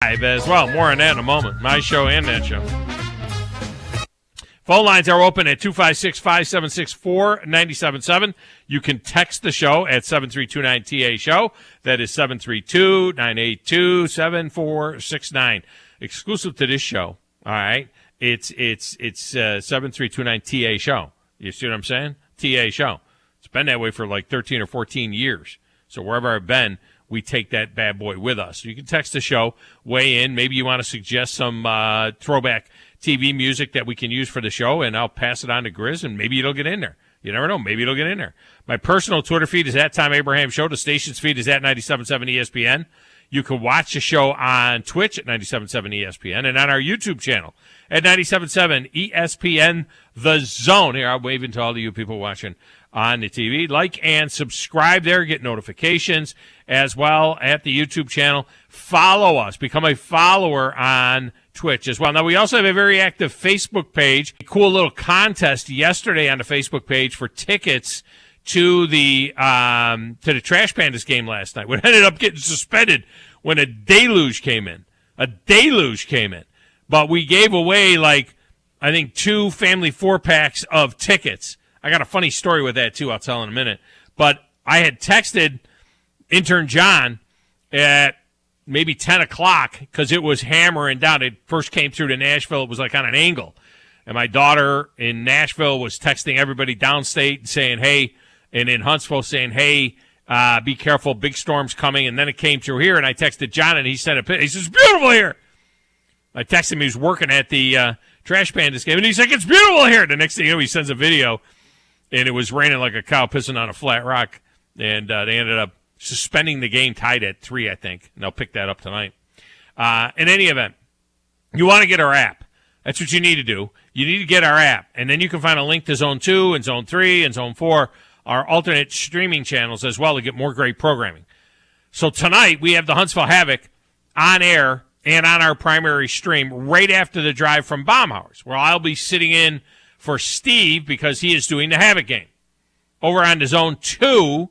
As well. More on that in a moment. My show and that show. Phone lines are open at 256-576-4977. You can text the show at 7329-TA-SHOW. That is 732-982-7469. Exclusive to this show. All right. It's 73229-TA-SHOW. You see what I'm saying? TA-SHOW. It's been that way for like 13 or 14 years. So wherever I've been, we take that bad boy with us. You can text the show, weigh in. Maybe you want to suggest some throwback TV music that we can use for the show, and I'll pass it on to Grizz, and maybe it'll get in there. You never know. Maybe it'll get in there. My personal Twitter feed is at Thom Abraham Show. The station's feed is at 97.7 ESPN. You can watch the show on Twitch at 97.7 ESPN and on our YouTube channel at 97.7 ESPN The Zone. Here, I'm waving to all of you people watching on the TV. Like and subscribe there. Get notifications as well at the YouTube channel. Follow us. Become a follower on Twitch as well. Now, we also have a very active Facebook page. A cool little contest yesterday on the Facebook page for tickets to the Trash Pandas game last night. We ended up getting suspended when a deluge came in. But we gave away, like, I think 2 family 4-packs of tickets. I got a funny story with that, too. I'll tell in a minute. But I had texted intern John at maybe 10 o'clock because it was hammering down. It first came through to Nashville. It was like on an angle. And my daughter in Nashville was texting everybody downstate saying, hey, and in Huntsville saying, hey, be careful, big storm's coming. And then it came through here, and I texted John, and he sent a picture. He says, it's beautiful here. I texted him. He was working at the Trash Pandas game, and he's like, it's beautiful here. The next thing you know, he sends a video, and it was raining like a cow pissing on a flat rock. And they ended up suspending the game, tied at 3, I think. And they'll pick that up tonight. In any event, you want to get our app. That's what you need to do. You need to get our app. And then you can find a link to Zone 2 and Zone 3 and Zone 4, our alternate streaming channels as well, to get more great programming. So tonight we have the Huntsville Havoc on air and on our primary stream right after the drive from Baumhauer's, where I'll be sitting in for Steve because he is doing the Havoc game. Over on the Zone 2,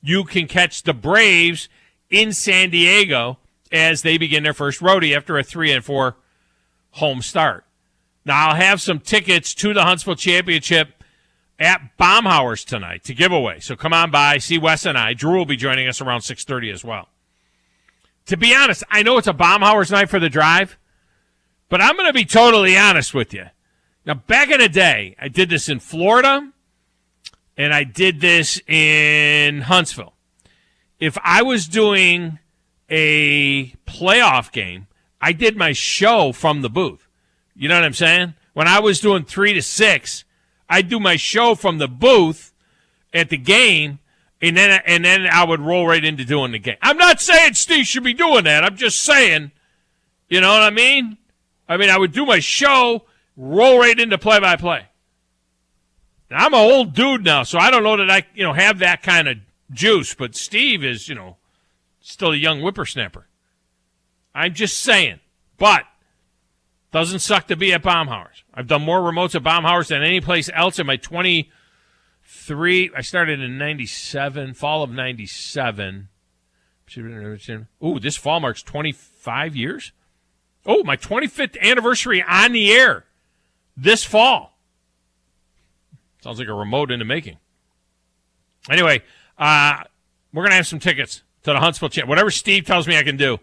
you can catch the Braves in San Diego as they begin their first roadie after a 3-4 home start. Now, I'll have some tickets to the Huntsville Championship at Baumhauer's tonight to give away. So come on by, see Wes and I. Drew will be joining us around 6:30 as well. To be honest, I know it's a Baumhauer's night for the drive, but I'm going to be totally honest with you. Now, back in the day, I did this in Florida, and I did this in Huntsville. If I was doing a playoff game, I did my show from the booth. You know what I'm saying? When I was doing 3 to 6, I'd do my show from the booth at the game, and then I would roll right into doing the game. I'm not saying Steve should be doing that. I'm just saying, you know what I mean? I would do my show, roll right into play-by-play. Now, I'm an old dude now, so I don't know that I, have that kind of juice, but Steve is, still a young whippersnapper. I'm just saying. But doesn't suck to be at Baumhauer's. I've done more remotes at Baumhauer's than any place else in my 23. I started in 97, fall of 97. Ooh, this fall marks 25 years. Oh, my 25th anniversary on the air this fall. Sounds like a remote in the making. Anyway, we're going to have some tickets to the Huntsville Championship. Whatever Steve tells me I can do.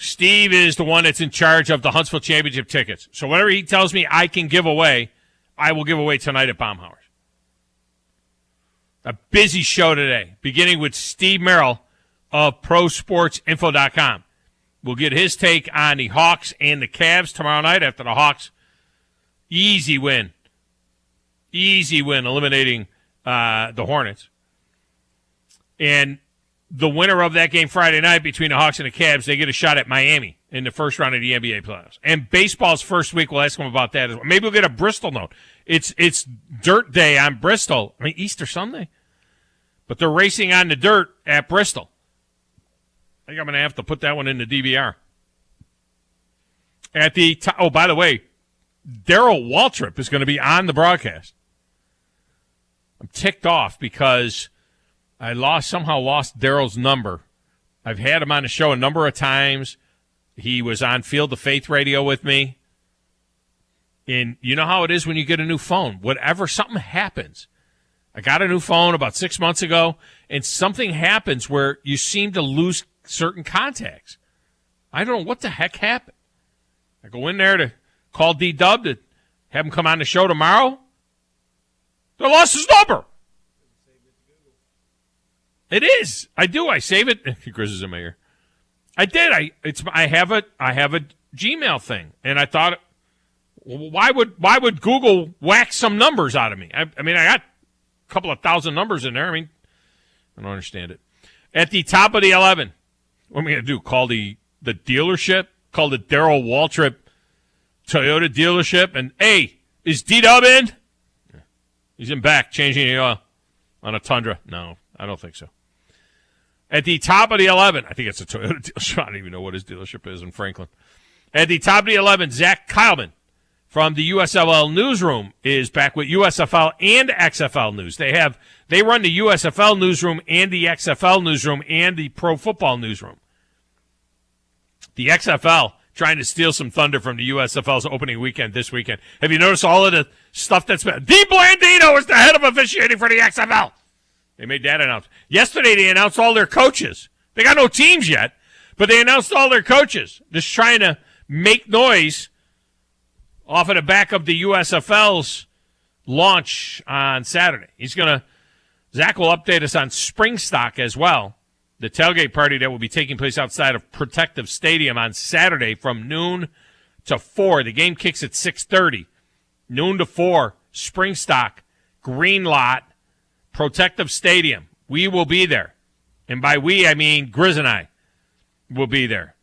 Steve is the one that's in charge of the Huntsville Championship tickets. So whatever he tells me I can give away, I will give away tonight at Baumhauer's. A busy show today, beginning with Steve Merrill of ProSportsInfo.com. We'll get his take on the Hawks and the Cavs tomorrow night after the Hawks' easy win, eliminating the Hornets. And the winner of that game Friday night between the Hawks and the Cavs, they get a shot at Miami in the first round of the NBA playoffs. And baseball's first week, we'll ask them about that as well. Maybe we'll get a Bristol note. It's dirt day on Bristol. Easter Sunday. But they're racing on the dirt at Bristol. I think I'm going to have to put that one in the DVR. By the way, Darryl Waltrip is going to be on the broadcast. I'm ticked off because I somehow lost Darryl's number. I've had him on the show a number of times. He was on Field of Faith radio with me. And you know how it is when you get a new phone. Whatever, something happens. I got a new phone about 6 months ago, and something happens where you seem to lose certain contacts. I don't know what the heck happened. I go in there to call D-Dub to have him come on the show tomorrow. They lost his number. It is. I do. I save it. Chris is in my ear. I did. I have a Gmail thing, and I thought, why would Google whack some numbers out of me? I mean, I got a couple of thousand numbers in there. I mean, I don't understand it. At the top of the 11, what am I going to do? Call the dealership? Call the Darrell Waltrip Toyota dealership? And, hey, is D-Dub in? He's in back, changing the oil on a Tundra. No, I don't think so. At the top of the 11, I think it's a Toyota dealership. I don't even know what his dealership is in Franklin. At the top of the 11, Zach Kyleman from the USFL newsroom is back with USFL and XFL news. They run the USFL newsroom and the XFL newsroom and the Pro Football newsroom. The XFL trying to steal some thunder from the USFL's opening weekend this weekend. Have you noticed all of the stuff that's been? D. Blandino is the head of officiating for the XFL. They made that announcement. Yesterday, they announced all their coaches. They got no teams yet, but they announced all their coaches. Just trying to make noise off of the back of the USFL's launch on Saturday. Zach will update us on spring stock as well. The tailgate party that will be taking place outside of Protective Stadium on Saturday from noon to 4. The game kicks at 6:30. Noon to 4, spring stock, green lot, Protective Stadium. We will be there. And by we, I mean Grizz and I will be there.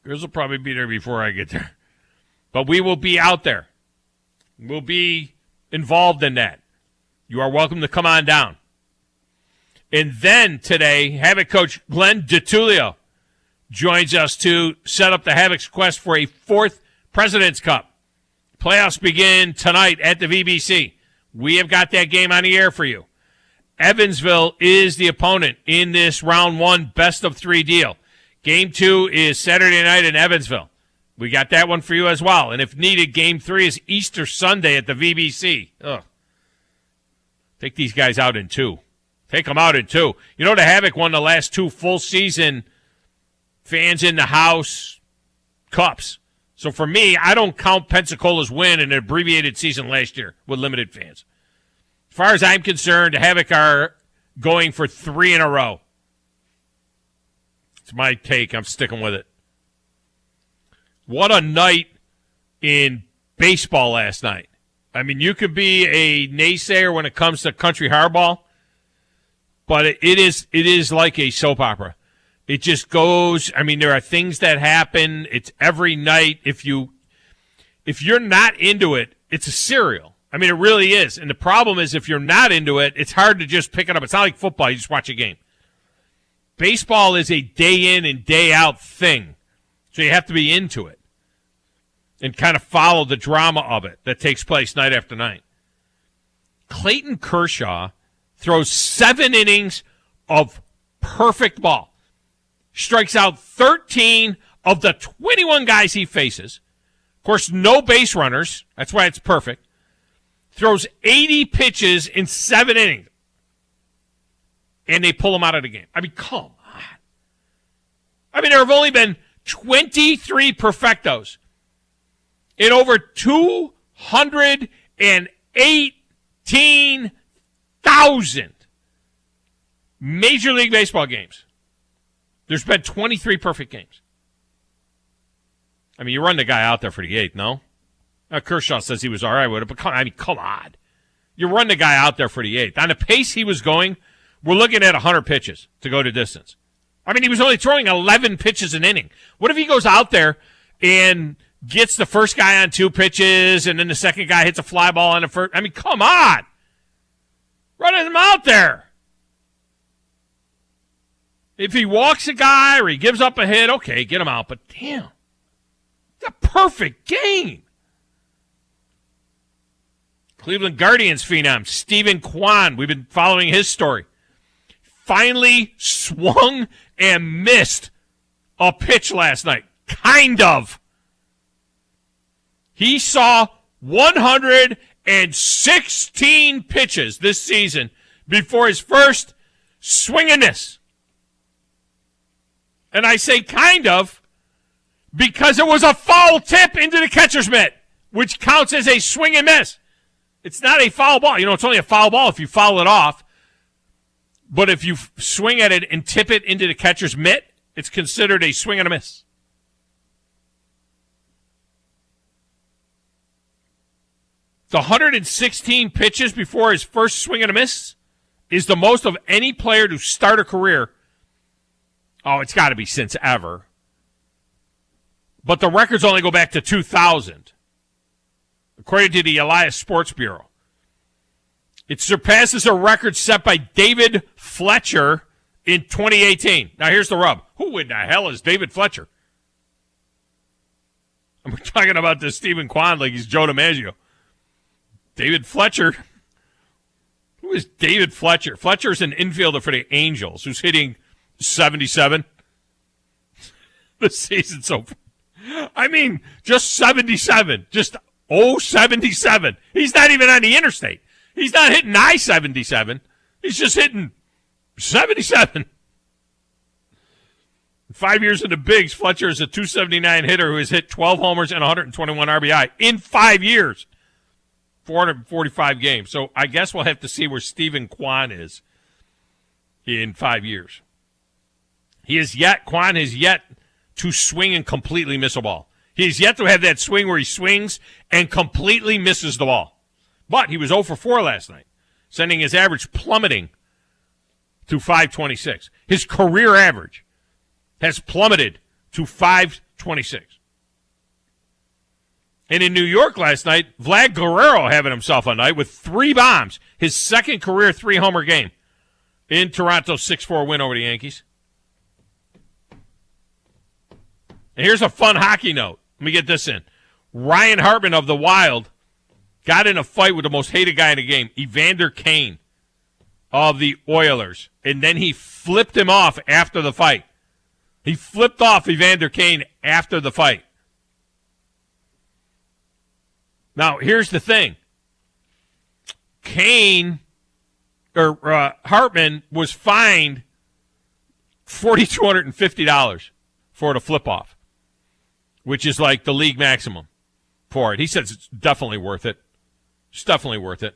Grizz will probably be there before I get there. But we will be out there. We'll be involved in that. You are welcome to come on down. And then today, Havoc coach Glenn DiTullio joins us to set up the Havoc's quest for a 4th President's Cup. Playoffs begin tonight at the VBC. We have got that game on the air for you. Evansville is the opponent in this round 1 best-of-3 deal. Game 2 is Saturday night in Evansville. We got that one for you as well. And if needed, Game 3 is Easter Sunday at the VBC. Ugh. Take these guys out in 2. Take them out in 2. You know, the Havoc won the last 2 full-season fans in the house cups. So for me, I don't count Pensacola's win in an abbreviated season last year with limited fans. As far as I'm concerned, the Havoc are going for 3 in a row. It's my take. I'm sticking with it. What a night in baseball last night. I mean, you could be a naysayer when it comes to country hardball, but it is like a soap opera. It just goes. I mean, there are things that happen. It's every night. If you're not into it, it's a serial. I mean, it really is. And the problem is, if you're not into it, it's hard to just pick it up. It's not like football. You just watch a game. Baseball is a day in and day out thing. So you have to be into it and kind of follow the drama of it that takes place night after night. Clayton Kershaw throws 7 innings of perfect ball. Strikes out 13 of the 21 guys he faces. Of course, no base runners. That's why it's perfect. Throws 80 pitches in 7 innings. And they pull him out of the game. I mean, come on. I mean, there have only been 23 perfectos in over 218,000 Major League Baseball games. There's been 23 perfect games. I mean, you run the guy out there for the 8th, no? Now, Kershaw says he was all right with it, but come on. You run the guy out there for the 8th. On the pace he was going, we're looking at 100 pitches to go to distance. I mean, he was only throwing 11 pitches an inning. What if he goes out there and gets the first guy on 2 pitches, and then the second guy hits a fly ball on the first? I mean, come on. Run him out there. If he walks a guy or he gives up a hit, okay, get him out. But damn, it's a perfect game. Cleveland Guardians phenom Stephen Kwan, we've been following his story, finally swung and missed a pitch last night. Kind of. He saw 116 pitches this season before his first swing and miss. And I say kind of because it was a foul tip into the catcher's mitt, which counts as a swing and miss. It's not a foul ball. It's only a foul ball if you foul it off. But if you swing at it and tip it into the catcher's mitt, it's considered a swing and a miss. The 116 pitches before his first swing and a miss is the most of any player to start a career. Oh, it's got to be since ever. But the records only go back to 2000, according to the Elias Sports Bureau. It surpasses a record set by David Fletcher in 2018. Now, here's the rub. Who in the hell is David Fletcher? I'm talking about this Stephen Kwan like he's Joe DiMaggio. David Fletcher. Who is David Fletcher? Fletcher's an infielder for the Angels who's hitting 77 this season so far. I mean, just 77. Just 77. He's not even on the interstate. He's not hitting I-77. He's just hitting 77. 5 years in the bigs, Fletcher is a 279 hitter who has hit 12 homers and 121 RBI in 5 years. 445 games. So I guess we'll have to see where Stephen Kwan is in 5 years. Kwan has yet to swing and completely miss a ball. He has yet to have that swing where he swings and completely misses the ball. But he was 0 for 4 last night, sending his average plummeting to 526. His career average has plummeted to 526. And in New York last night, Vlad Guerrero having himself a night with 3 bombs. His second career 3-homer game in Toronto's 6-4 win over the Yankees. And here's a fun hockey note. Let me get this in. Ryan Hartman of the Wild got in a fight with the most hated guy in the game, Evander Kane of the Oilers. And then he flipped him off after the fight. He flipped off Evander Kane after the fight. Now, here's the thing. Hartman was fined $4,250 for the flip-off, which is like the league maximum for it. He says it's definitely worth it. It's definitely worth it.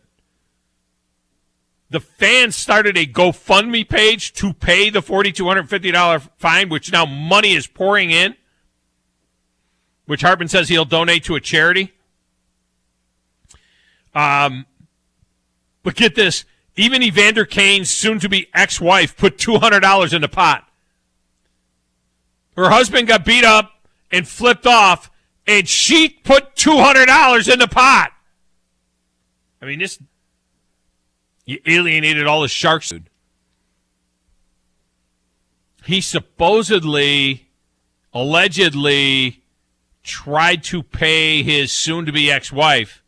The fans started a GoFundMe page to pay the $4,250 fine, which now money is pouring in, which Hartman says he'll donate to a charity. But get this, even Evander Kane's soon-to-be ex-wife put $200 in the pot. Her husband got beat up and flipped off, and she put $200 in the pot. I mean, you alienated all the Sharks. He allegedly tried to pay his soon-to-be ex-wife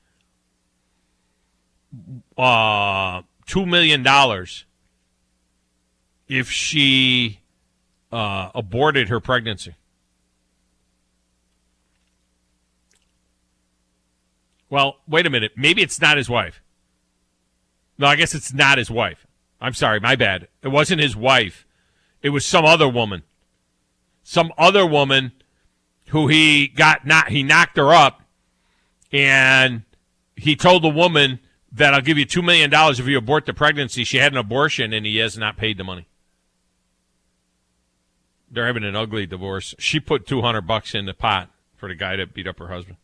$2 million if she aborted her pregnancy. Well, wait a minute. Maybe it's not his wife. No, I guess it's not his wife. I'm sorry, my bad. It wasn't his wife. It was some other woman. Some other woman who he knocked her up, and he told the woman that I'll give you $2 million if you abort the pregnancy. She had an abortion, and he has not paid the money. They're having an ugly divorce. She put $200 in the pot for the guy that beat up her husband.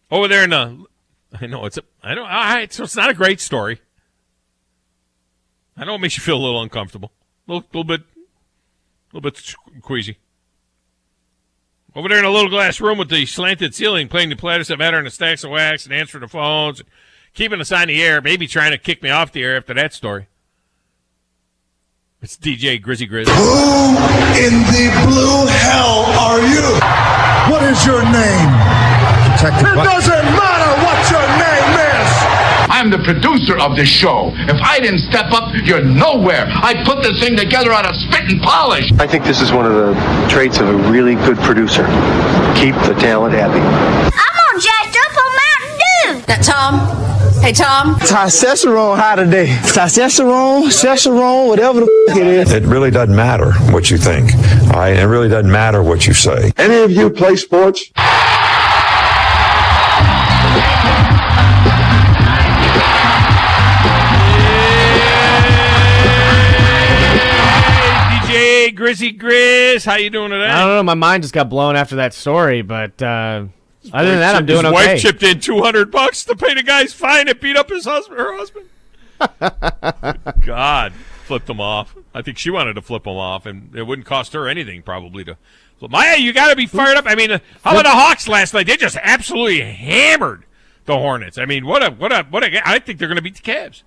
Over there so it's not a great story. I know it makes you feel a little uncomfortable, a little bit queasy. Over there in a little glass room with the slanted ceiling, playing the platters that matter and the stacks of wax and answering the phones, keeping us on the air, maybe trying to kick me off the air after that story. It's DJ Grizzy Grizz. Who in the blue hell are you? What is your name? It doesn't matter what your name is. I'm I'm the producer of this show. If I didn't step up, you're nowhere. I put this thing together out of spit and polish. I think this is one of the traits of a really good producer. Keep the talent happy. I'm all jacked up on Mountain Dew. Now, Tom. Hey, Tom. Testosterone high today. Testosterone, whatever the f*** it is. It really doesn't matter what you think. All right? It really doesn't matter what you say. Any of you play sports? DJ Grizzy Grizz, how you doing today? I don't know. My mind just got blown after that story, but other than that, I'm doing his okay. His wife chipped in $200 to pay the guy's fine and beat up her husband. God, flipped him off. I think she wanted to flip him off, and it wouldn't cost her anything probably to flip. Maya, you got to be fired up. I mean, how about the Hawks last night? They just absolutely hammered the Hornets. I mean, what a! I think they're going to beat the Cavs.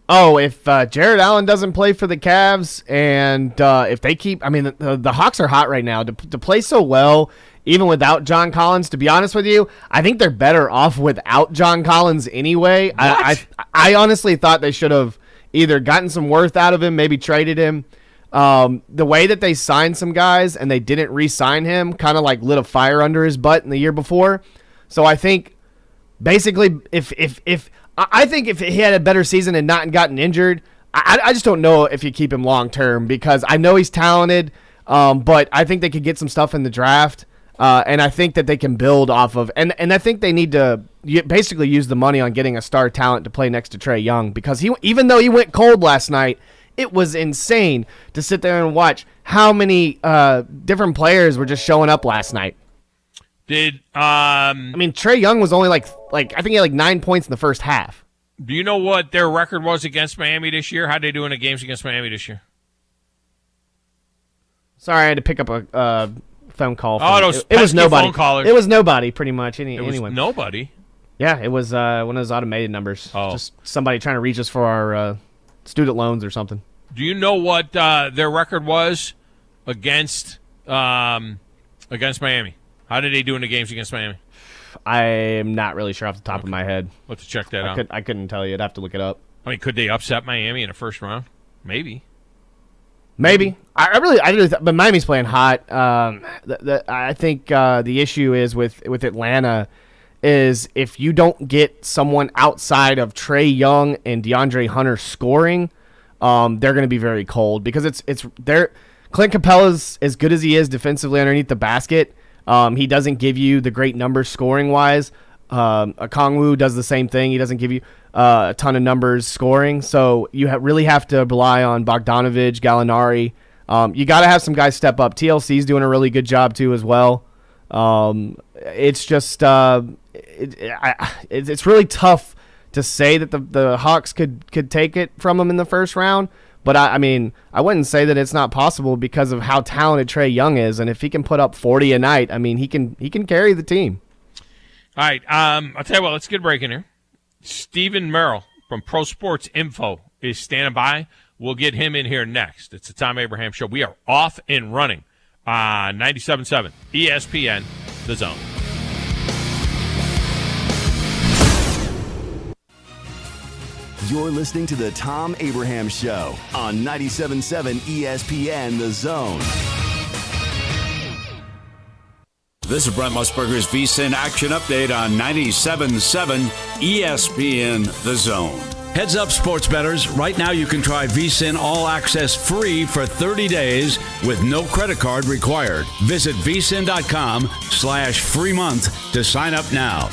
Oh, if Jared Allen doesn't play for the Cavs, and if they keep, I mean, the Hawks are hot right now to play so well. Even without John Collins, to be honest with you, I think they're better off without John Collins anyway. I honestly thought they should have either gotten some worth out of him, maybe traded him. The way that they signed some guys and they didn't re-sign him kind of like lit a fire under his butt in the year before. So I think basically if he had a better season and not gotten injured, I just don't know if you keep him long term because I know he's talented, but I think they could get some stuff in the draft. And I think that they can build off of, and I think they need to basically use the money on getting a star talent to play next to Trae Young because even though he went cold last night, it was insane to sit there and watch how many different players were just showing up last night. I mean, Trae Young was only like I think he had like 9 points in the first half. Do you know what their record was against Miami this year? How'd they do in the games against Miami this year? Sorry, I had to pick up a phone call. It was nobody. It was nobody, pretty much. It was nobody. Yeah, it was one of those automated numbers. Oh. Just somebody trying to reach us for our student loans or something. Do you know what their record was against Miami? How did they do in the games against Miami? I am not really sure off the top of my head. Let's check that out. I couldn't tell you. I'd have to look it up. I mean, could they upset Miami in the first round? Maybe. I really but Miami's playing hot. I think the issue is with Atlanta is if you don't get someone outside of Trae Young and DeAndre Hunter scoring, they're going to be very cold because Clint Capella's as good as he is defensively underneath the basket. He doesn't give you the great numbers scoring wise. Okongwu does the same thing. He doesn't give you a ton of numbers scoring. So you really have to rely on Bogdanovich, Gallinari. You got to have some guys step up. TLC's doing a really good job too as well. It's just it's really tough to say that the Hawks could take it from them in the first round. But I mean, I wouldn't say that it's not possible because of how talented Trae Young is, and if he can put up 40 a night, I mean, he can carry the team. All right, I'll tell you what. Let's get a break in here. Stephen Merrill from Pro Sports Info is standing by. We'll get him in here next. It's the Thom Abraham Show. We are off and running on 97.7 ESPN, The Zone. You're listening to the Thom Abraham Show on 97.7 ESPN The Zone. This is Brent Musburger's VSiN Action Update on 97.7 ESPN The Zone. Heads up, sports bettors. Right now you can try VSiN All Access free for 30 days with no credit card required. Visit vsin.com/free month to sign up now.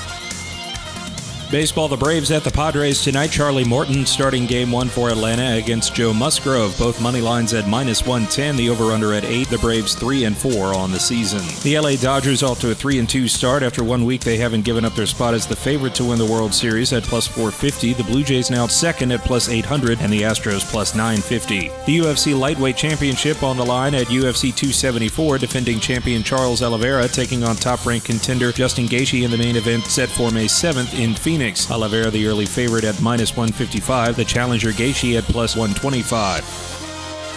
Baseball, the Braves at the Padres tonight. Charlie Morton starting game one for Atlanta against Joe Musgrove. Both money lines at -110. The over-under at 8. The Braves 3-4 on the season. The LA Dodgers off to a 3-2 start. After 1 week, they haven't given up their spot as the favorite to win the World Series at +450. The Blue Jays now second at +800, and the Astros +950. The UFC Lightweight Championship on the line at UFC 274. Defending champion Charles Oliveira taking on top-ranked contender Justin Gaethje in the main event set for May 7th in Phoenix. Oliveira the early favorite at -155. The challenger Gaethje at +125.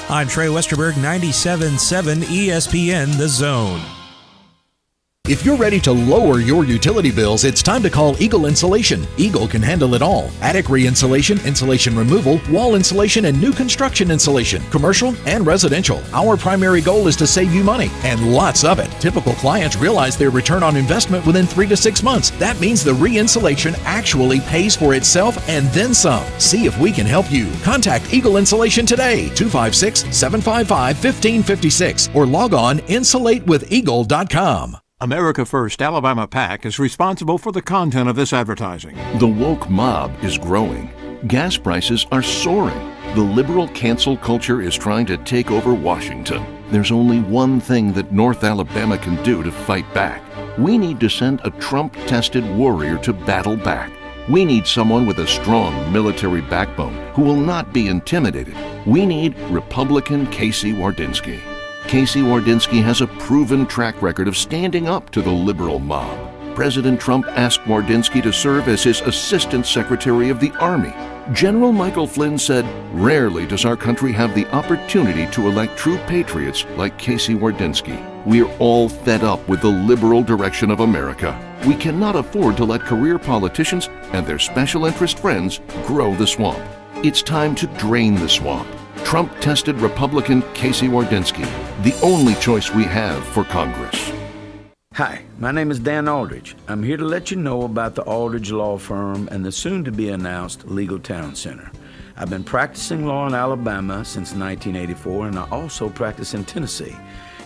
I'm Trey Westerberg, 97.7 ESPN The Zone. If you're ready to lower your utility bills, it's time to call Eagle Insulation. Eagle can handle it all. Attic re-insulation, insulation removal, wall insulation, and new construction insulation, commercial and residential. Our primary goal is to save you money, and lots of it. Typical clients realize their return on investment within 3 to 6 months. That means the re-insulation actually pays for itself and then some. See if we can help you. Contact Eagle Insulation today, 256-755-1556, or log on insulatewitheagle.com. America First Alabama PAC is responsible for the content of this advertising. The woke mob is growing. Gas prices are soaring. The liberal cancel culture is trying to take over Washington. There's only one thing that North Alabama can do to fight back. We need to send a Trump-tested warrior to battle back. We need someone with a strong military backbone who will not be intimidated. We need Republican Casey Wardynski. Casey Wardynski has a proven track record of standing up to the liberal mob. President Trump asked Wardynski to serve as his Assistant Secretary of the Army. General Michael Flynn said, "Rarely does our country have the opportunity to elect true patriots like Casey Wardynski. We're all fed up with the liberal direction of America. We cannot afford to let career politicians and their special interest friends grow the swamp. It's time to drain the swamp. Trump-tested Republican Casey Wardynski, the only choice we have for Congress." Hi, my name is Dan Aldridge. I'm here to let you know about the Aldridge Law Firm and the soon-to-be-announced Legal Town Center. I've been practicing law in Alabama since 1984, and I also practice in Tennessee.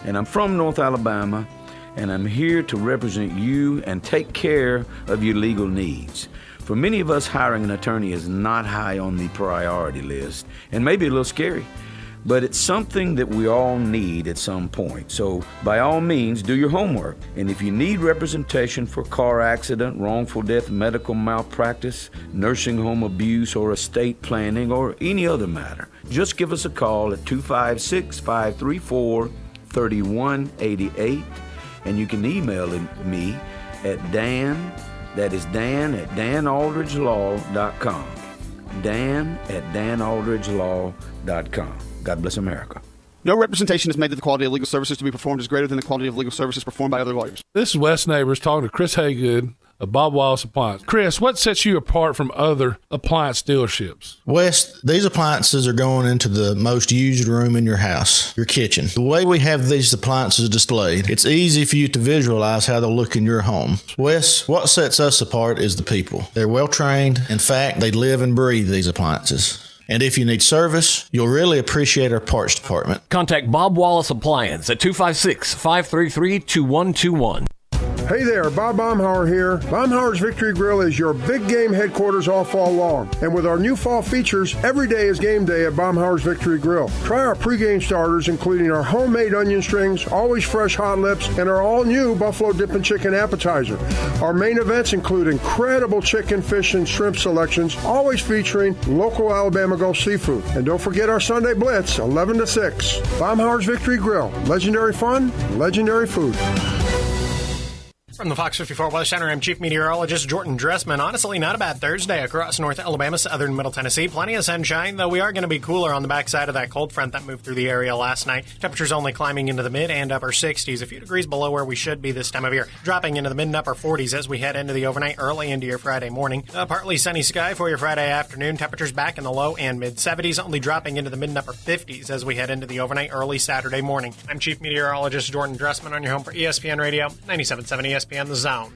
And I'm from North Alabama, and I'm here to represent you and take care of your legal needs. For many of us, hiring an attorney is not high on the priority list, and maybe a little scary. But it's something that we all need at some point. So by all means, do your homework. And if you need representation for car accident, wrongful death, medical malpractice, nursing home abuse, or estate planning, or any other matter, just give us a call at 256-534-3188. And you can email me at Dan, that is Dan at danaldridgelaw.com. Dan at danaldridgelaw.com. God bless America. No representation is made that the quality of legal services to be performed is greater than the quality of legal services performed by other lawyers. This is Wes Neighbors talking to Chris Haygood of Bob Wallace Appliance. Chris, what sets you apart from other appliance dealerships? Wes, these appliances are going into the most used room in your house, your kitchen. The way we have these appliances displayed, it's easy for you to visualize how they'll look in your home. Wes, what sets us apart is the people. They're well trained. In fact, they live and breathe these appliances. And if you need service, you'll really appreciate our parts department. Contact Bob Wallace Appliance at 256-533-2121. Hey there, Bob Baumhauer here. Baumhauer's Victory Grill is your big game headquarters all fall long. And with our new fall features, every day is game day at Baumhauer's Victory Grill. Try our pregame starters, including our homemade onion strings, always fresh hot lips, and our all-new Buffalo Dippin' Chicken appetizer. Our main events include incredible chicken, fish, and shrimp selections, always featuring local Alabama Gulf seafood. And don't forget our Sunday Blitz, 11 to 6. Baumhauer's Victory Grill. Legendary fun, legendary food. From the Fox 54 Weather Center, I'm Chief Meteorologist Jordan Dressman. Honestly, not a bad Thursday across North Alabama, southern Middle Tennessee. Plenty of sunshine, though we are going to be cooler on the backside of that cold front that moved through the area last night. Temperatures only climbing into the mid and upper 60s, a few degrees below where we should be this time of year. Dropping into the mid and upper 40s as we head into the overnight, early into your Friday morning. A partly sunny sky for your Friday afternoon. Temperatures back in the low and mid 70s, only dropping into the mid and upper 50s as we head into the overnight, early Saturday morning. I'm Chief Meteorologist Jordan Dressman on your home for ESPN Radio, 97.7 ESPN The Zone.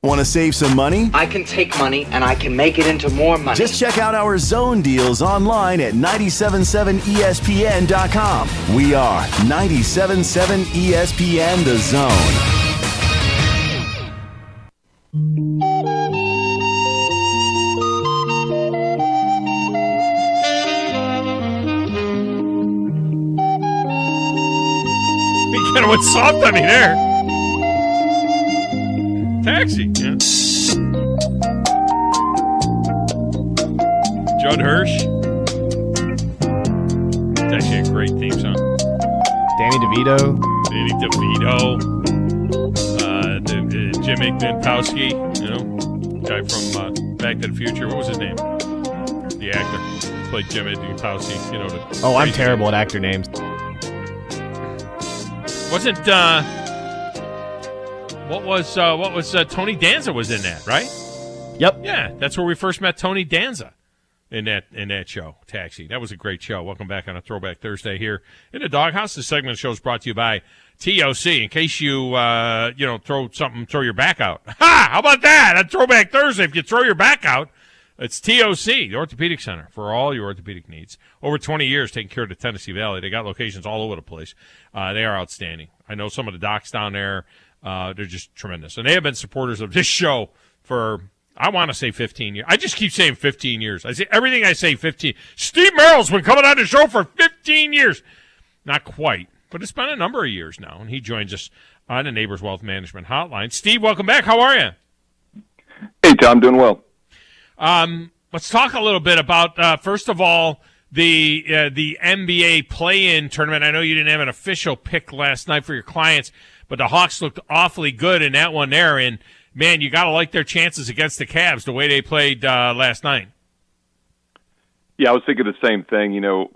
Want to save some money? I can take money and I can make it into more money. Just check out our zone deals online at 977ESPN.com. We are 97.7 ESPN The Zone. You kind of went soft on me there. Taxi, yeah. Judd Hirsch. It's actually a great theme song. Danny DeVito. Jimmy Bentowski, you know, guy from Back to the Future. What was his name? The actor. Played Jimmy Bentowski, you know. Oh, I'm terrible at actor names. Wasn't What was Tony Danza was in that, right? Yep. Yeah, that's where we first met Tony Danza in that show, Taxi. That was a great show. Welcome back on a Throwback Thursday here in the Doghouse. This segment of the show is brought to you by TOC. In case you throw your back out. Ha! How about that? On Throwback Thursday, if you throw your back out, it's TOC, the Orthopedic Center, for all your orthopedic needs. Over 20 years taking care of the Tennessee Valley. They got locations all over the place. They are outstanding. I know some of the docs down there. They're just tremendous. And they have been supporters of this show for, I want to say 15 years. I just keep saying 15 years. I say everything I say 15. Steve Merrill's been coming on the show for 15 years. Not quite, but it's been a number of years now. And he joins us on the Neighbors Wealth Management Hotline. Steve, welcome back. How are you? Hey, Tom, doing well. Let's talk a little bit about, first of all, the NBA play-in tournament. I know you didn't have an official pick last night for your clients, but the Hawks looked awfully good in that one there. And, man, you got to like their chances against the Cavs, the way they played last night. Yeah, I was thinking the same thing,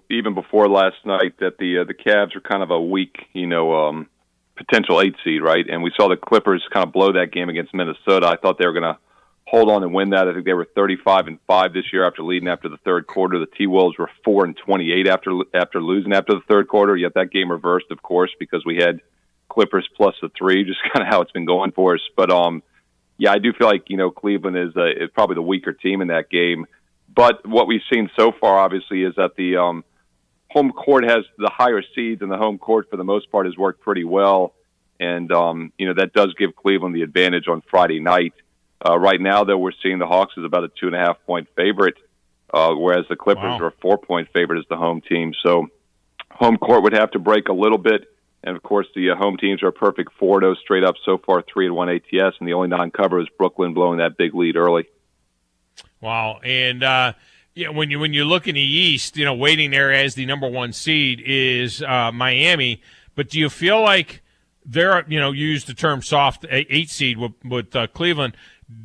even before last night, that the Cavs are kind of a weak, potential 8 seed, right? And we saw the Clippers kind of blow that game against Minnesota. I thought they were going to hold on and win that. I think they were 35-5 this year after leading after the third quarter. The T-Wolves were 4-28 after losing after the third quarter. Yet that game reversed, of course, because we had Clippers plus the 3, just kind of how it's been going for us. But yeah, I do feel like Cleveland is probably the weaker team in that game. But what we've seen so far, obviously, is that the home court has the higher seeds, and the home court for the most part has worked pretty well. And that does give Cleveland the advantage on Friday night. Right now, though, we're seeing the Hawks as about a 2.5-point favorite, whereas the Clippers are a 4-point favorite as the home team. So home court would have to break a little bit. And, of course, the home teams are a perfect 4-0 straight up so far, 3-1 ATS, and the only non-cover is Brooklyn blowing that big lead early. Wow. And when you look in the East, waiting there as the number 1 seed is Miami. But do you feel like they're, you used the term soft 8 seed with Cleveland.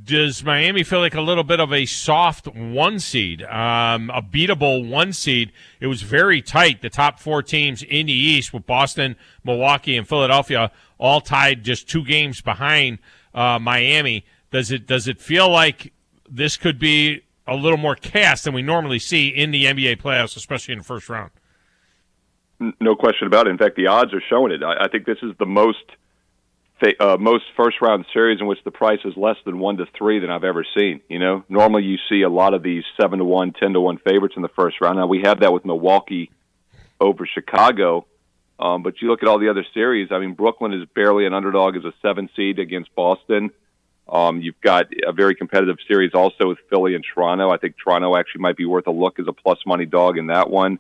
Does Miami feel like a little bit of a soft 1 seed, a beatable 1 seed? It was very tight. The top 4 teams in the East with Boston, Milwaukee, and Philadelphia all tied just 2 games behind Miami. Does it feel like this could be a little more cast than we normally see in the NBA playoffs, especially in the first round? No question about it. In fact, the odds are showing it. I think this is the most first-round series in which the price is less than 1-3 than I've ever seen. Normally you see a lot of these 7-1, 10-1 favorites in the first round. Now we have that with Milwaukee over Chicago, but you look at all the other series. I mean, Brooklyn is barely an underdog as a 7 seed against Boston. You've got a very competitive series also with Philly and Toronto. I think Toronto actually might be worth a look as a plus money dog in that one.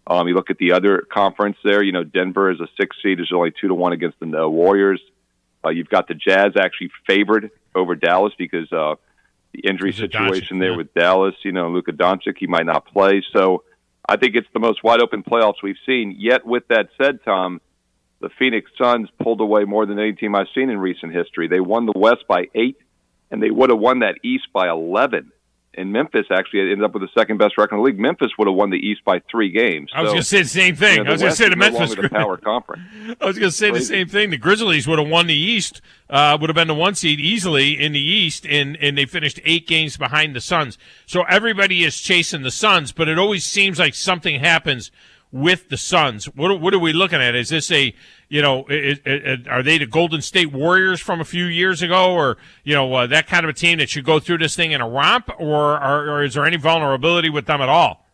You look at the other conference there. Denver is a 6 seed, is only 2-1 against the Warriors. You've got the Jazz actually favored over Dallas because the injury situation there with Dallas. Luka Doncic, he might not play. So I think it's the most wide open playoffs we've seen. Yet with that said, Tom, the Phoenix Suns pulled away more than any team I've seen in recent history. They won the West by 8, and they would have won that East by 11. And Memphis actually ended up with the second-best record in the league. Memphis would have won the East by 3 games. I was going to say the same thing. I was going to say the Memphis. The power conference. I was going to say the same thing. The Grizzlies would have won the East, would have been the 1 seed easily in the East, and they finished 8 games behind the Suns. So everybody is chasing the Suns, but it always seems like something happens with the Suns. What are we looking at? Is this are they the Golden State Warriors from a few years ago, or that kind of a team that should go through this thing in a romp, or is there any vulnerability with them at all?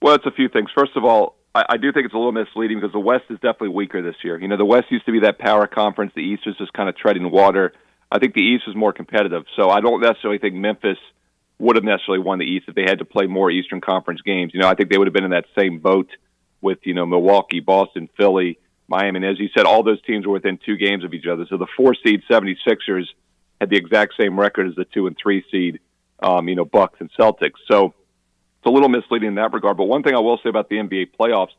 Well, it's a few things. First of all, I do think it's a little misleading because the West is definitely weaker this year. The West used to be that power conference. The East is just kind of treading water. I think the East is more competitive, so I don't necessarily think Memphis would have necessarily won the East if they had to play more Eastern Conference games. I think they would have been in that same boat with, Milwaukee, Boston, Philly, Miami. And as you said, all those teams were within 2 games of each other. So the 4-seed 76ers had the exact same record as the 2 and 3 seed, Bucks and Celtics. So it's a little misleading in that regard. But one thing I will say about the NBA playoffs,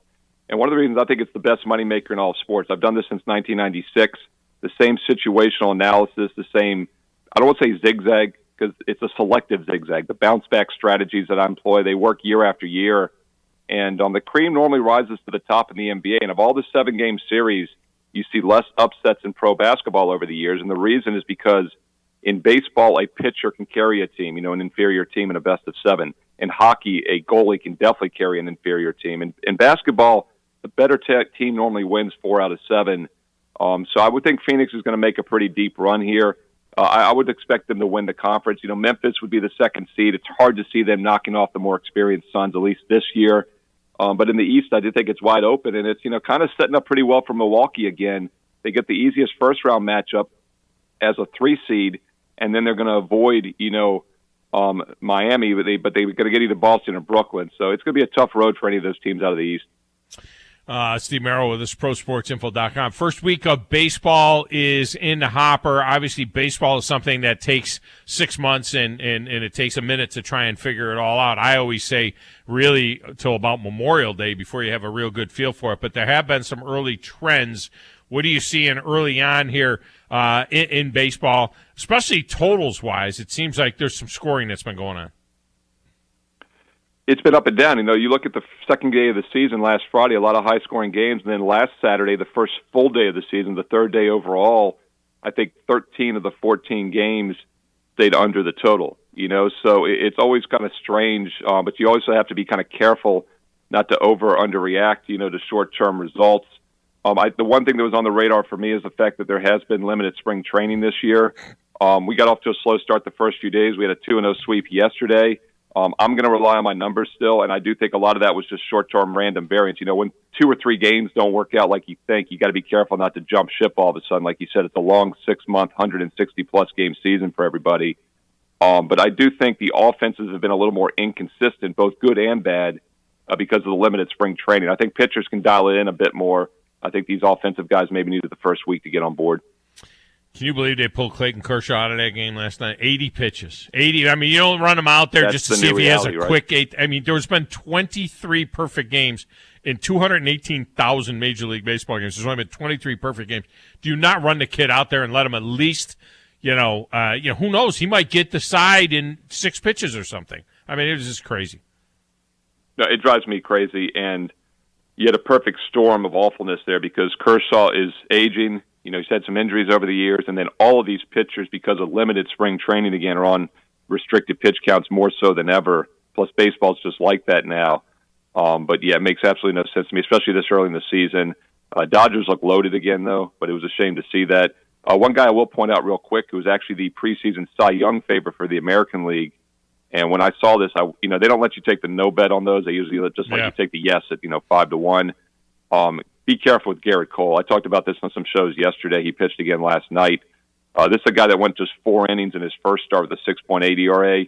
and one of the reasons I think it's the best moneymaker in all of sports, I've done this since 1996, the same situational analysis, the same, I don't want to say zigzag, because it's a selective zigzag. The bounce-back strategies that I employ, they work year after year. And the cream normally rises to the top in the NBA. And of all the 7-game series, you see less upsets in pro basketball over the years, and the reason is because in baseball, a pitcher can carry a team, an inferior team in a best-of-7. In hockey, a goalie can definitely carry an inferior team. In basketball, the better team normally wins 4 out of 7. So I would think Phoenix is going to make a pretty deep run here. I would expect them to win the conference. Memphis would be the 2nd seed. It's hard to see them knocking off the more experienced Suns, at least this year. But in the East, I do think it's wide open, and it's, kind of setting up pretty well for Milwaukee again. They get the easiest first-round matchup as a 3 seed, and then they're going to avoid, Miami, but they're going to get either Boston or Brooklyn. So it's going to be a tough road for any of those teams out of the East. Steve Merrill with us, ProSportsInfo.com. First week of baseball is in the hopper. Obviously, baseball is something that takes 6 months, and it takes a minute to try and figure it all out. I always say really till about Memorial Day before you have a real good feel for it. But there have been some early trends. What are you seeing early on here in baseball, especially totals-wise? It seems like there's some scoring that's been going on. It's been up and down. You look at the second day of the season last Friday, a lot of high-scoring games, and then last Saturday, the first full day of the season, the third day overall, I think 13 of the 14 games stayed under the total. So it's always kind of strange, but you also have to be kind of careful not to over or underreact, to short-term results. The one thing that was on the radar for me is the fact that there has been limited spring training this year. We got off to a slow start the first few days. We had a 2-0 sweep yesterday. I'm going to rely on my numbers still, and I do think a lot of that was just short-term random variance. When 2 or 3 games don't work out like you think, you got to be careful not to jump ship all of a sudden. Like you said, it's a long 6-month, 160-plus game season for everybody. But I do think the offenses have been a little more inconsistent, both good and bad, because of the limited spring training. I think pitchers can dial it in a bit more. I think these offensive guys maybe needed the first week to get on board. Can you believe they pulled Clayton Kershaw out of that game last night? 80 pitches. 80. I mean, you don't run him out there just to see if he has a quick 8. I mean, there's been 23 perfect games in 218,000 Major League Baseball games. There's only been 23 perfect games. Do you not run the kid out there and let him at least, who knows? He might get the side in 6 pitches or something. I mean, it was just crazy. No, it drives me crazy, and you had a perfect storm of awfulness there because Kershaw is aging. He's had some injuries over the years, and then all of these pitchers, because of limited spring training again, are on restricted pitch counts more so than ever. Plus, baseball's just like that now. But, yeah, it makes absolutely no sense to me, especially this early in the season. Dodgers look loaded again, though, but it was a shame to see that. One guy I will point out real quick who was actually the preseason Cy Young favorite for the American League. And when I saw this, they don't let you take the no bet on those. They usually just let you take the yes at 5-1. Be careful with Garrett Cole. I talked about this on some shows yesterday. He pitched again last night. This is a guy that went just 4 innings in his first start with a 6.8 ERA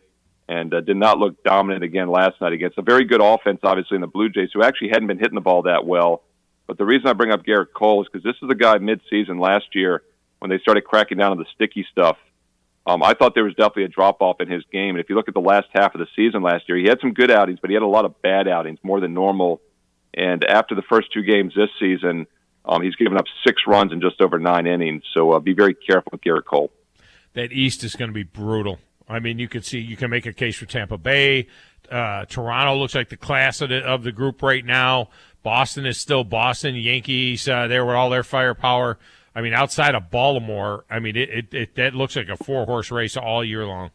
and did not look dominant again last night against a very good offense, obviously, in the Blue Jays, who actually hadn't been hitting the ball that well. But the reason I bring up Garrett Cole is because this is a guy mid-season last year when they started cracking down on the sticky stuff. I thought there was definitely a drop-off in his game. And if you look at the last half of the season last year, he had some good outings, but he had a lot of bad outings, more than normal. And after the first 2 games this season, he's given up 6 runs in just over 9 innings. So be very careful with Garrett Cole. That East is going to be brutal. I mean, you can make a case for Tampa Bay. Toronto looks like the class of the group right now. Boston is still Boston. Yankees, there with all their firepower. I mean, outside of Baltimore, I mean, that looks like a 4-horse race all year long.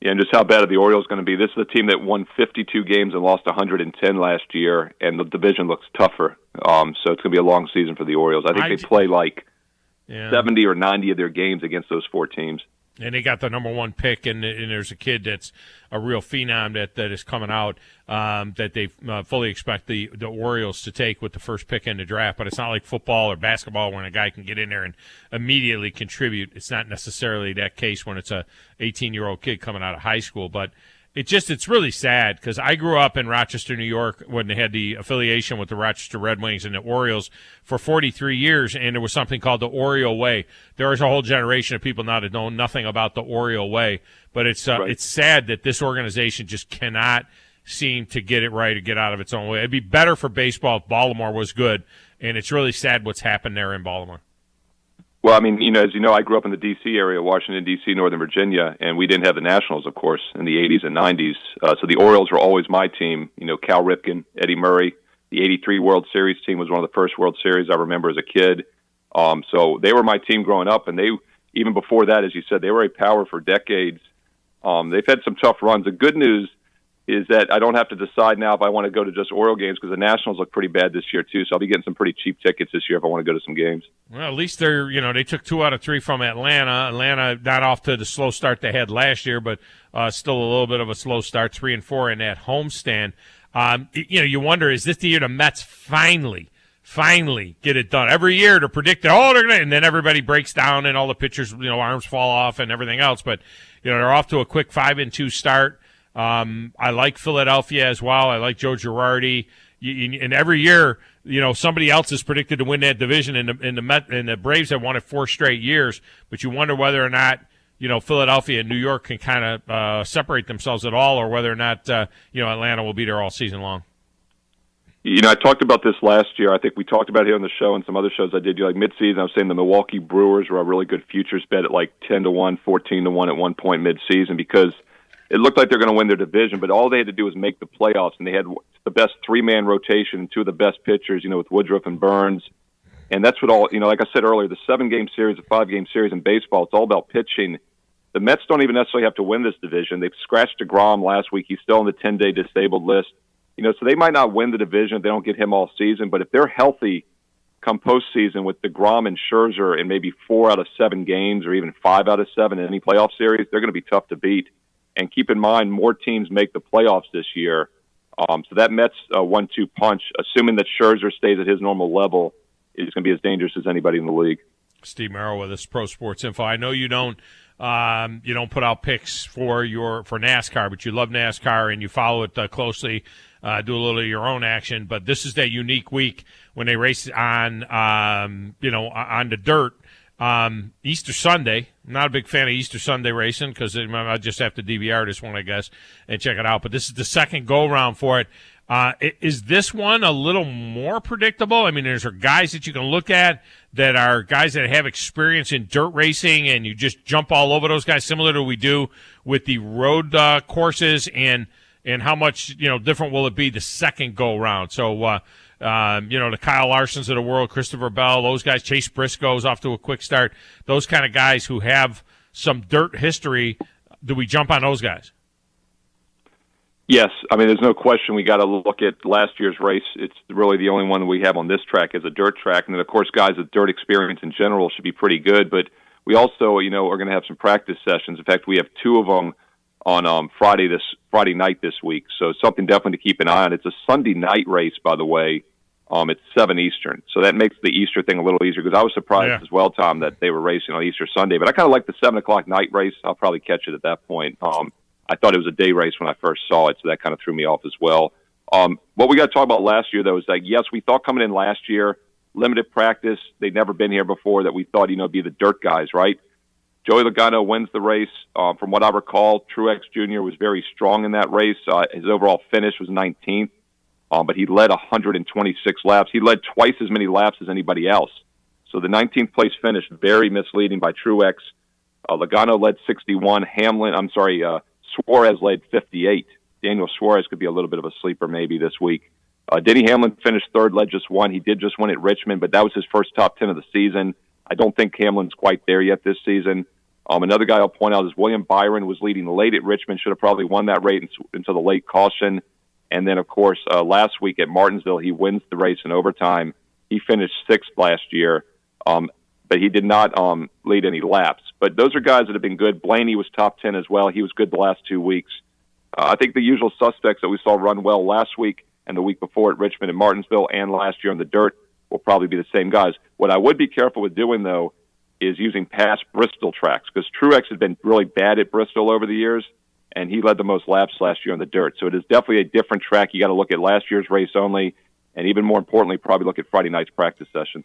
Yeah, and just how bad are the Orioles going to be? This is a team that won 52 games and lost 110 last year, and the division looks tougher. So it's going to be a long season for the Orioles. I think they play 70 or 90 of their games against those 4 teams. And they got the number 1 pick, and there's a kid that's a real phenom that is coming out that they fully expect the Orioles to take with the first pick in the draft. But it's not like football or basketball when a guy can get in there and immediately contribute. It's not necessarily that case when it's a 18-year-old kid coming out of high school. But it's really sad because I grew up in Rochester, New York, when they had the affiliation with the Rochester Red Wings and the Orioles for 43 years, and there was something called the Oriole Way. There is a whole generation of people now that know nothing about the Oriole Way, but it's sad that this organization just cannot seem to get it right or get out of its own way. It'd be better for baseball if Baltimore was good, and it's really sad what's happened there in Baltimore. Well, I mean, as you know, I grew up in the D.C. area, Washington, D.C., Northern Virginia, and we didn't have the Nationals, of course, in the 80s and 90s. So the Orioles were always my team. Cal Ripken, Eddie Murray, The '83 World Series team was one of the first World Series I remember as a kid. So they were my team growing up, and they, even before that, as you said, they were a power for decades. They've had some tough runs. The good news is that I don't have to decide now if I want to go to just Oriole games, because the Nationals look pretty bad this year too. So I'll be getting some pretty cheap tickets this year if I want to go to some games. Well, at least they took 2 out of 3 from Atlanta. Atlanta not off to the slow start they had last year, but still a little bit of a slow start, 3-4 in that homestand. You wonder, is this the year the Mets finally get it done? Every year they're predicting, they're gonna, and then everybody breaks down and all the pitchers, arms fall off and everything else. But they're off to a quick 5-2 start. I like Philadelphia as well. I like Joe Girardi. And every year, somebody else is predicted to win that division, and the Braves have won it 4 straight years. But you wonder whether or not Philadelphia and New York can kind of separate themselves at all, or whether or not Atlanta will be there all season long. I talked about this last year. I think we talked about it here on the show and some other shows I did. Like midseason, I was saying the Milwaukee Brewers were a really good futures bet at like 10-1, 14-1 at one point midseason, because it looked like they're going to win their division, but all they had to do was make the playoffs, and they had the best 3-man rotation and 2 of the best pitchers, with Woodruff and Burns. And that's what all, like I said earlier, the 7-game series, the 5-game series in baseball, it's all about pitching. The Mets don't even necessarily have to win this division. They've scratched DeGrom last week. He's still on the 10-day disabled list. So they might not win the division if they don't get him all season, but if they're healthy come postseason with DeGrom and Scherzer in maybe 4 out of 7 games, or even 5 out of 7 in any playoff series, they're going to be tough to beat. And keep in mind, more teams make the playoffs this year. So that Mets 1-2 punch, assuming that Scherzer stays at his normal level, is going to be as dangerous as anybody in the league. Steve Merrill with us, Pro Sports Info. I know you don't put out picks for NASCAR, but you love NASCAR and you follow it closely. Do a little of your own action, but this is that unique week when they race on the dirt. Easter Sunday. I'm not a big fan of Easter Sunday racing, because I just have to DVR this one, I guess, and check it out. But this is the second go-round for it. Is this one a little more predictable? I mean, there's guys that you can look at that are guys that have experience in dirt racing, and you just jump all over those guys, similar to what we do with the road courses, and how much different will it be the second go-round? So, the Kyle Larsons of the world, Christopher Bell, those guys, Chase Briscoe's off to a quick start. Those kind of guys who have some dirt history, do we jump on those guys? Yes. I mean, there's no question we got to look at last year's race. It's really the only one that we have on this track as a dirt track. And then, of course, guys with dirt experience in general should be pretty good. But we also, are going to have some practice sessions. In fact, we have 2 of them on Friday night this week. So something definitely to keep an eye on. It's a Sunday night race, by the way. It's 7 Eastern. So that makes the Easter thing a little easier, because I was surprised as well, Tom, that they were racing on Easter Sunday. But I kind of like the 7 o'clock night race. I'll probably catch it at that point. I thought it was a day race when I first saw it, so that kind of threw me off as well. What we got to talk about last year, though, is that, yes, we thought coming in last year, limited practice, they'd never been here before, that we thought, be the dirt guys, right? Joey Logano wins the race. From what I recall, Truex Jr. was very strong in that race. His overall finish was 19th, but he led 126 laps. He led twice as many laps as anybody else. So the 19th place finish, very misleading by Truex. Logano led 61. Suarez led 58. Daniel Suarez could be a little bit of a sleeper maybe this week. Denny Hamlin finished 3rd, led just 1. He did just win at Richmond, but that was his first top 10 of the season. I don't think Hamlin's quite there yet this season. Another guy I'll point out is William Byron was leading late at Richmond, should have probably won that race until the late caution. And then, of course, last week at Martinsville, he wins the race in overtime. He finished 6th last year, but he did not lead any laps. But those are guys that have been good. Blaney was top 10 as well. He was good the last 2 weeks. I think the usual suspects that we saw run well last week and the week before at Richmond and Martinsville and last year on the dirt will probably be the same guys. What I would be careful with doing, though, is using past Bristol tracks, because Truex has been really bad at Bristol over the years, and he led the most laps last year on the dirt. So it is definitely a different track. You got to look at last year's race only, and even more importantly, probably look at Friday night's practice session.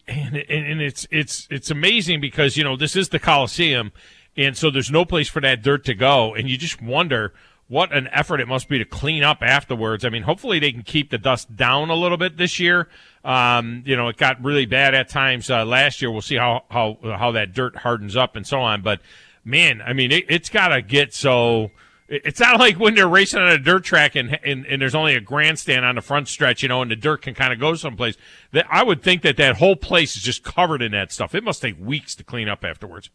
And it's amazing because, this is the Coliseum, and so there's no place for that dirt to go, and you just wonder what an effort it must be to clean up afterwards. I mean, hopefully they can keep the dust down a little bit this year. It got really bad at times last year. We'll see how that dirt hardens up and so on. But, man, I mean, it's got to get so It's not like when they're racing on a dirt track and there's only a grandstand on the front stretch, and the dirt can kind of go someplace. That I would think that whole place is just covered in that stuff. It must take weeks to clean up afterwards.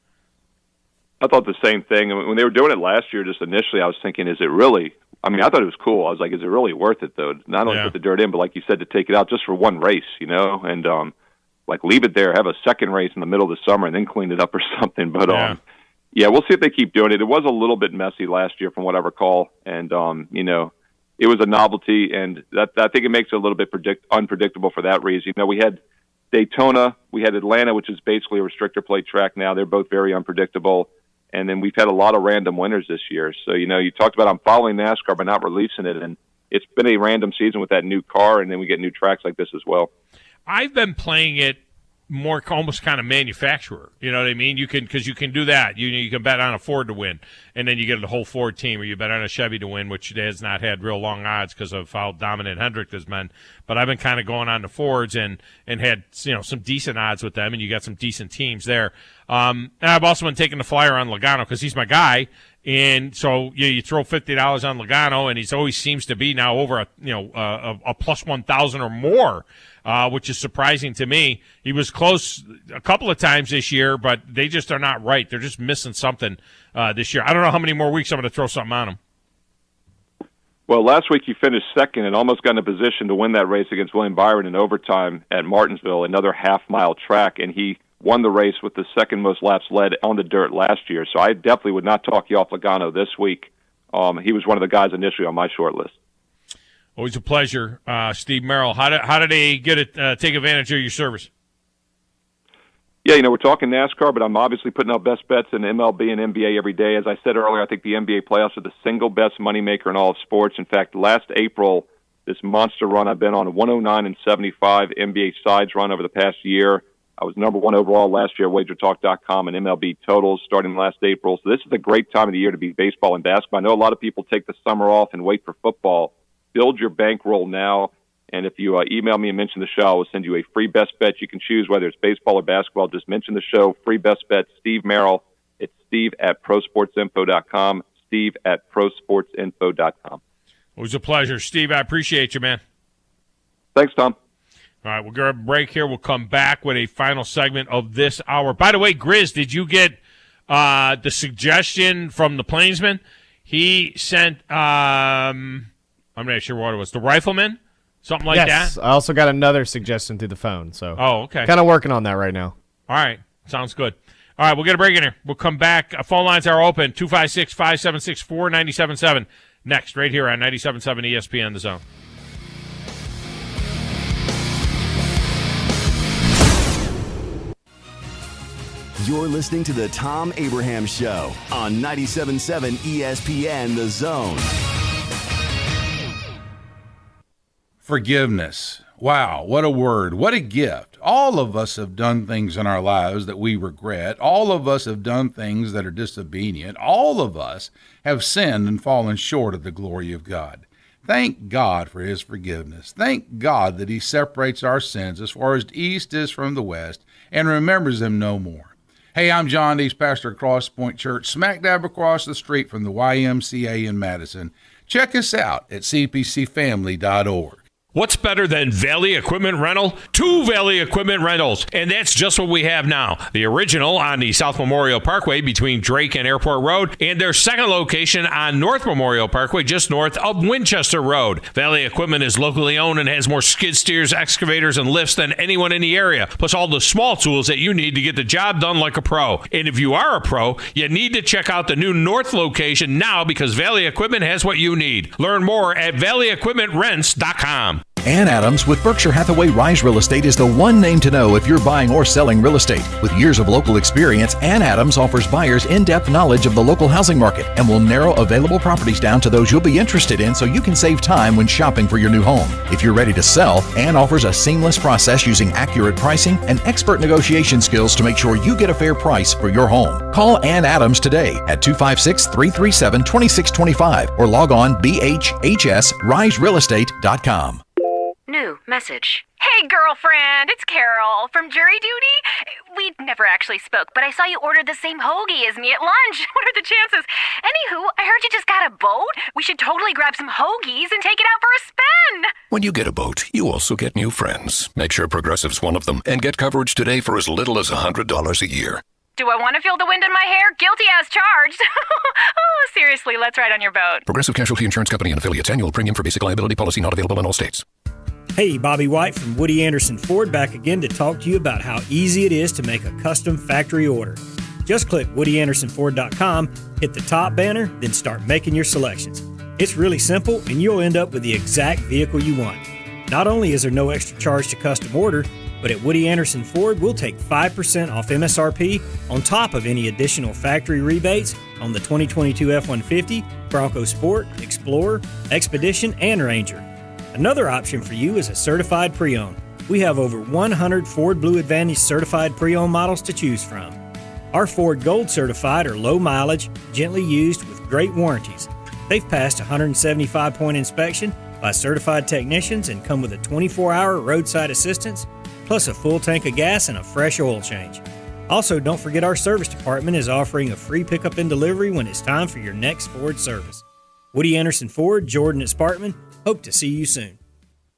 I thought the same thing. When they were doing it last year, just initially, I was thinking, is it really? I mean, I thought it was cool. I was like, is it really worth it, though? Not only put the dirt in, but like you said, to take it out just for one race, and like leave it there, have a second race in the middle of the summer, and then clean it up or something. But yeah, we'll see if they keep doing it. It was a little bit messy last year, from what I recall, and it was a novelty, and that I think it makes it a little bit unpredictable for that reason. We had Daytona, we had Atlanta, which is basically a restrictor plate track now. They're both very unpredictable, and then we've had a lot of random winners this year. So you talked about I'm following NASCAR but not releasing it, and it's been a random season with that new car, and then we get new tracks like this as well. I've been playing it more almost kind of manufacturer, you know what I mean? Because you can do that. You can bet on a Ford to win, and then you get the whole Ford team, or you bet on a Chevy to win, which has not had real long odds because of how dominant Hendrick has been. But I've been kind of going on the Fords and had some decent odds with them, and you got some decent teams there. And I've also been taking the flyer on Logano because he's my guy. And so you throw $50 on Logano, and he always seems to be now over a plus 1,000 or more, which is surprising to me. He was close a couple of times this year, but they just are not right. They're just missing something this year. I don't know how many more weeks I'm going to throw something on him. Well, last week he finished second and almost got in a position to win that race against William Byron in overtime at Martinsville, another half-mile track, and he won the race with the second most laps led on the dirt last year. So I definitely would not talk you off Logano this week. He was one of the guys initially on my short list. Always a pleasure, Steve Merrill. How did they get it? Take advantage of your service? Yeah, we're talking NASCAR, but I'm obviously putting out best bets in MLB and NBA every day. As I said earlier, I think the NBA playoffs are the single best moneymaker in all of sports. In fact, last April, this monster run I've been on, a 109-75 NBA sides run over the past year. I was number one overall last year at WagerTalk.com and MLB totals starting last April. So this is a great time of the year to be baseball and basketball. I know a lot of people take the summer off and wait for football. Build your bankroll now. And if you email me and mention the show, I will send you a free best bet. You can choose whether it's baseball or basketball. Just mention the show. Free best bet, Steve Merrill. It's steve@prosportsinfo.com, steve@prosportsinfo.com. Always a pleasure. Steve, I appreciate you, man. Thanks, Tom. All right, we'll grab a break here. We'll come back with a final segment of this hour. By the way, Grizz, did you get the suggestion from the Plainsman? He sent, I'm not sure what it was, the Rifleman? Something like that? Yes, I also got another suggestion through the phone. So okay. Kind of working on that right now. All right, sounds good. All right, we'll get a break in here. We'll come back. Phone lines are open, 256-576-4977. Next, right here on 97.7 ESPN, The Zone. You're listening to the Thom Abraham Show on 97.7 ESPN, The Zone. Forgiveness. Wow, what a word. What a gift. All of us have done things in our lives that we regret. All of us have done things that are disobedient. All of us have sinned and fallen short of the glory of God. Thank God for his forgiveness. Thank God that he separates our sins as far as the east is from the west and remembers them no more. Hey, I'm John Dees, pastor of Cross Point Church, smack dab across the street from the YMCA in Madison. Check us out at cpcfamily.org. What's better than Valley Equipment Rental? Two Valley Equipment Rentals, and that's just what we have now. The original on the South Memorial Parkway between Drake and Airport Road, and their second location on North Memorial Parkway just north of Winchester Road. Valley Equipment is locally owned and has more skid steers, excavators, and lifts than anyone in the area, plus all the small tools that you need to get the job done like a pro. And if you are a pro, you need to check out the new North location now because Valley Equipment has what you need. Learn more at valleyequipmentrents.com. Ann Adams with Berkshire Hathaway Rise Real Estate is the one name to know if you're buying or selling real estate. With years of local experience, Ann Adams offers buyers in-depth knowledge of the local housing market and will narrow available properties down to those you'll be interested in so you can save time when shopping for your new home. If you're ready to sell, Ann offers a seamless process using accurate pricing and expert negotiation skills to make sure you get a fair price for your home. Call Ann Adams today at 256-337-2625 or log on bhhsriserealestate.com. New Message. Hey, girlfriend, it's Carol from jury duty. We never actually spoke, but I saw you ordered the same hoagie as me at lunch. What are the chances? Anywho, I heard you just got a boat. We should totally grab some hoagies and take it out for a spin. When you get a boat, you also get new friends. Make sure Progressive's one of them and get coverage today for as little as $100 a year. Do I want to feel the wind in my hair? Guilty as charged. Oh, seriously, let's ride on your boat. Progressive Casualty Insurance Company and affiliates. Annual premium for basic liability policy not available in all states. Hey, Bobby White from Woody Anderson Ford back again to talk to you about how easy it is to make a custom factory order. Just click WoodyAndersonFord.com, hit the top banner, then start making your selections. It's really simple, and you'll end up with the exact vehicle you want. Not only is there no extra charge to custom order, but at Woody Anderson Ford, we'll take 5% off MSRP on top of any additional factory rebates on the 2022 F-150, Bronco Sport, Explorer, Expedition, and Ranger. Another option for you is a certified pre-owned. We have over 100 Ford Blue Advantage certified pre-owned models to choose from. Our Ford Gold certified are low mileage, gently used with great warranties. They've passed a 175-point inspection by certified technicians and come with a 24-hour roadside assistance, plus a full tank of gas and a fresh oil change. Also, don't forget our service department is offering a free pickup and delivery when it's time for your next Ford service. Woody Anderson Ford, Jordan at Sparkman. Hope to see you soon.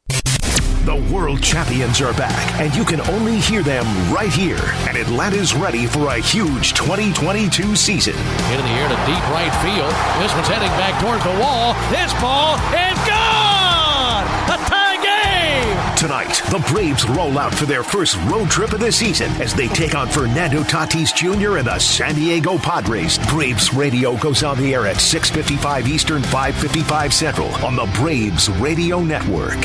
The world champions are back, and you can only hear them right here. And Atlanta's ready for a huge 2022 season. Hit in the air to deep right field. This one's heading back towards the wall. This ball is gone! A tie game! Tonight, the Braves roll out for their first road trip of the season as they take on Fernando Tatis Jr. and the San Diego Padres. Braves Radio goes on the air at 6:55 Eastern, 5:55 Central on the Braves Radio Network.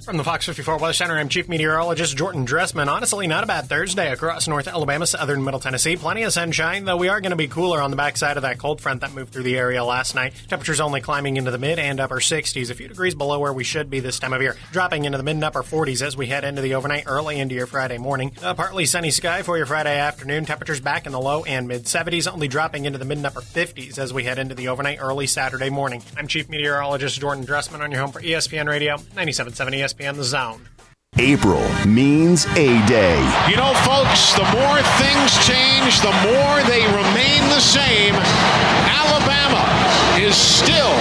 From the Fox 54 Weather Center, I'm Chief Meteorologist Jordan Dressman. Honestly, not a bad Thursday across North Alabama, southern Middle Tennessee. Plenty of sunshine, though we are going to be cooler on the backside of that cold front that moved through the area last night. Temperatures only climbing into the mid and upper 60s, a few degrees below where we should be this time of year. Dropping into the mid and upper 40s as we head into the overnight, early into your Friday morning. A partly sunny sky for your Friday afternoon. Temperatures back in the low and mid 70s, only dropping into the mid and upper 50s as we head into the overnight, early Saturday morning. I'm Chief Meteorologist Jordan Dressman on your home for ESPN Radio, 97.7 ESPN The Zone. April means A-Day. You know, folks, the more things change, the more they remain the same. Alabama is still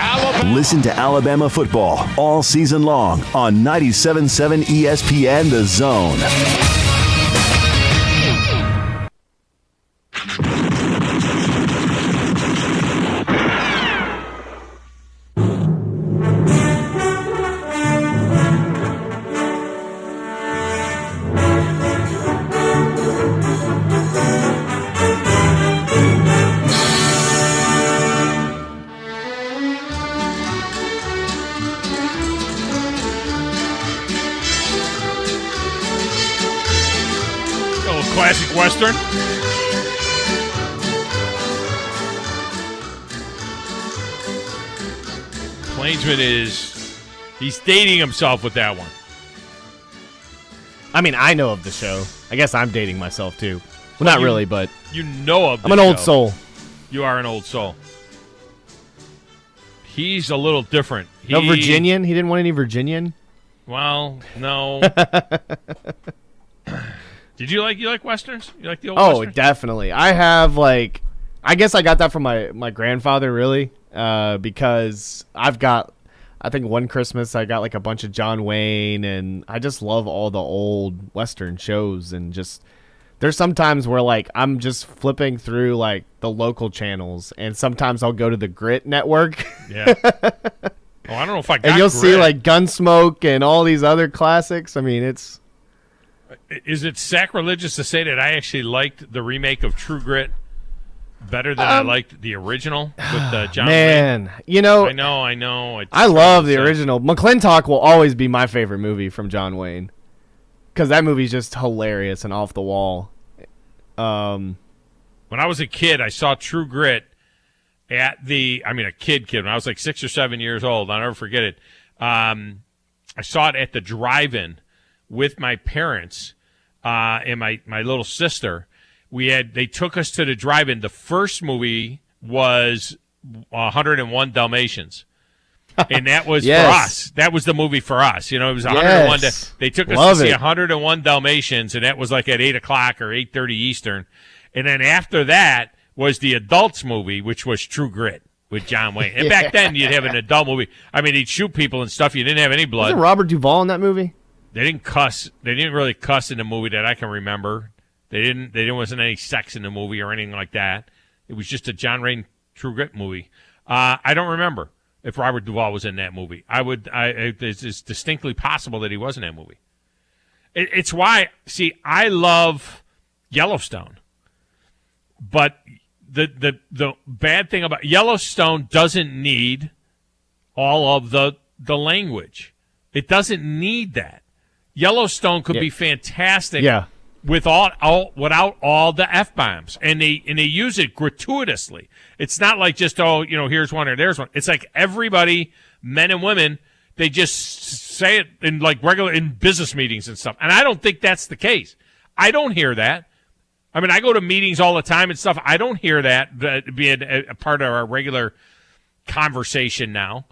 Alabama. Listen to Alabama football all season long on 97.7 ESPN The Zone. Classic Western. Plainsman he's dating himself with that one. I mean, I know of the show. I guess I'm dating myself too. Well, not really, but you know of the I'm an show. old soul. You are an old soul. He's a little different. No Virginian? He didn't want any Virginian? Well, no. Did you like Westerns? You like the old Westerns? Westerns? Definitely. I have, I guess I got that from my grandfather, really, because I think one Christmas I got, a bunch of John Wayne, and I just love all the old Western shows, and just, there's sometimes where, I'm just flipping through, the local channels, and sometimes I'll go to the Grit Network. Yeah. Oh, I don't know if I got And you'll Grit. see, Gunsmoke and all these other classics. I mean, it's... Is it sacrilegious to say that I actually liked the remake of True Grit better than I liked the original with John Man, Wayne? you know... I know. I love the original. McClintock will always be my favorite movie from John Wayne. Because that movie's just hilarious and off the wall. When I was a kid, I saw True Grit at a kid, when I was 6 or 7 years old. I'll never forget it. I saw it at the drive-in with my parents and my little sister. They took us to the drive-in. The first movie was 101 Dalmatians. And that was Yes. for us. That was the movie for us. It was 101. Yes. They took us Love to see it. 101 Dalmatians, and that was like at 8 o'clock or 8:30 Eastern. And then after that was the adults movie, which was True Grit with John Wayne. And back then, you'd have an adult movie. I mean, he'd shoot people and stuff. You didn't have any blood. Wasn't Robert Duvall in that movie? They didn't cuss. They didn't really cuss in the movie that I can remember. There wasn't any sex in the movie or anything like that. It was just a John Wayne True Grit movie. I don't remember if Robert Duvall was in that movie. It's distinctly possible that he was in that movie. It's why, see, I love Yellowstone, but the bad thing about Yellowstone doesn't need all of the language. It doesn't need that. Yellowstone could be fantastic without all the F-bombs, and they use it gratuitously. It's not like just, here's one or there's one. It's like everybody, men and women, they just say it in like regular, in business meetings and stuff. And I don't think that's the case. I don't hear that. I mean, I go to meetings all the time and stuff. I don't hear that being a part of our regular conversation now.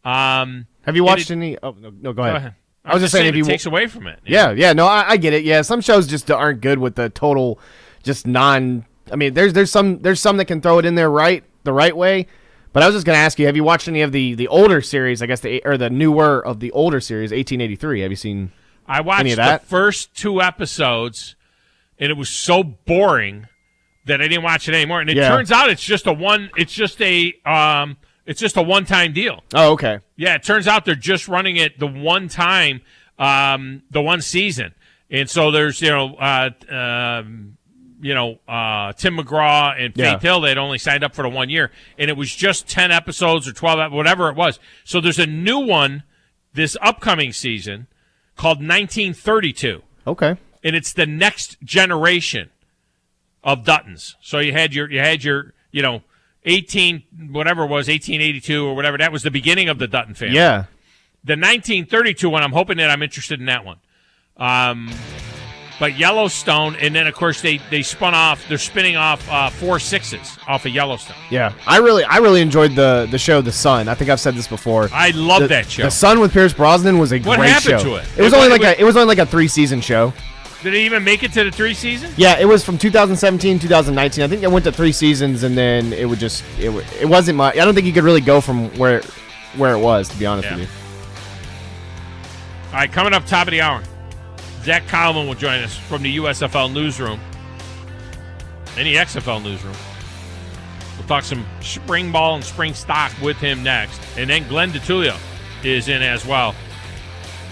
Have you watched any? Oh, no, go ahead. I was just saying if it takes away from it. No, I get it. Yeah, some shows just aren't good with the total, just non. I mean, there's some that can throw it in there the right way. But I was just gonna ask you, have you watched any of the older series? I guess the newer of the older series, 1883. Have you seen? I watched any of that? The first 2 episodes, and it was so boring that I didn't watch it anymore. And it turns out it's just a one-time deal. Oh, okay. Yeah, it turns out they're just running it the one time, the one season. And so there's, Tim McGraw and Faith Hill, they'd only signed up for the 1 year. And it was just 10 episodes or 12, whatever it was. So there's a new one this upcoming season called 1932. Okay. And it's the next generation of Duttons. So you had your 1882 or whatever. That was the beginning of the Dutton family. Yeah. The 1932 one, I'm hoping that I'm interested in that one. But Yellowstone, and then of course they spun off. They're spinning off 4 6s off of Yellowstone. Yeah, I really enjoyed the show The Sun. I think I've said this before. I love that show. The Sun with Pierce Brosnan was a great show. What happened to it? It was only like a 3-season show. Did it even make it to the 3 seasons? Yeah, it was from 2017 2019. I think it went to 3 seasons, and then it wasn't much. I don't think you could really go from where it was, to be honest with you. All right, coming up top of the hour, Zach Coleman will join us from the USFL newsroom and the XFL newsroom. We'll talk some spring ball and spring stock with him next. And then Glenn DeTulio is in as well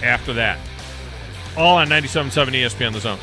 after that. All on 97.7 ESPN The Zone.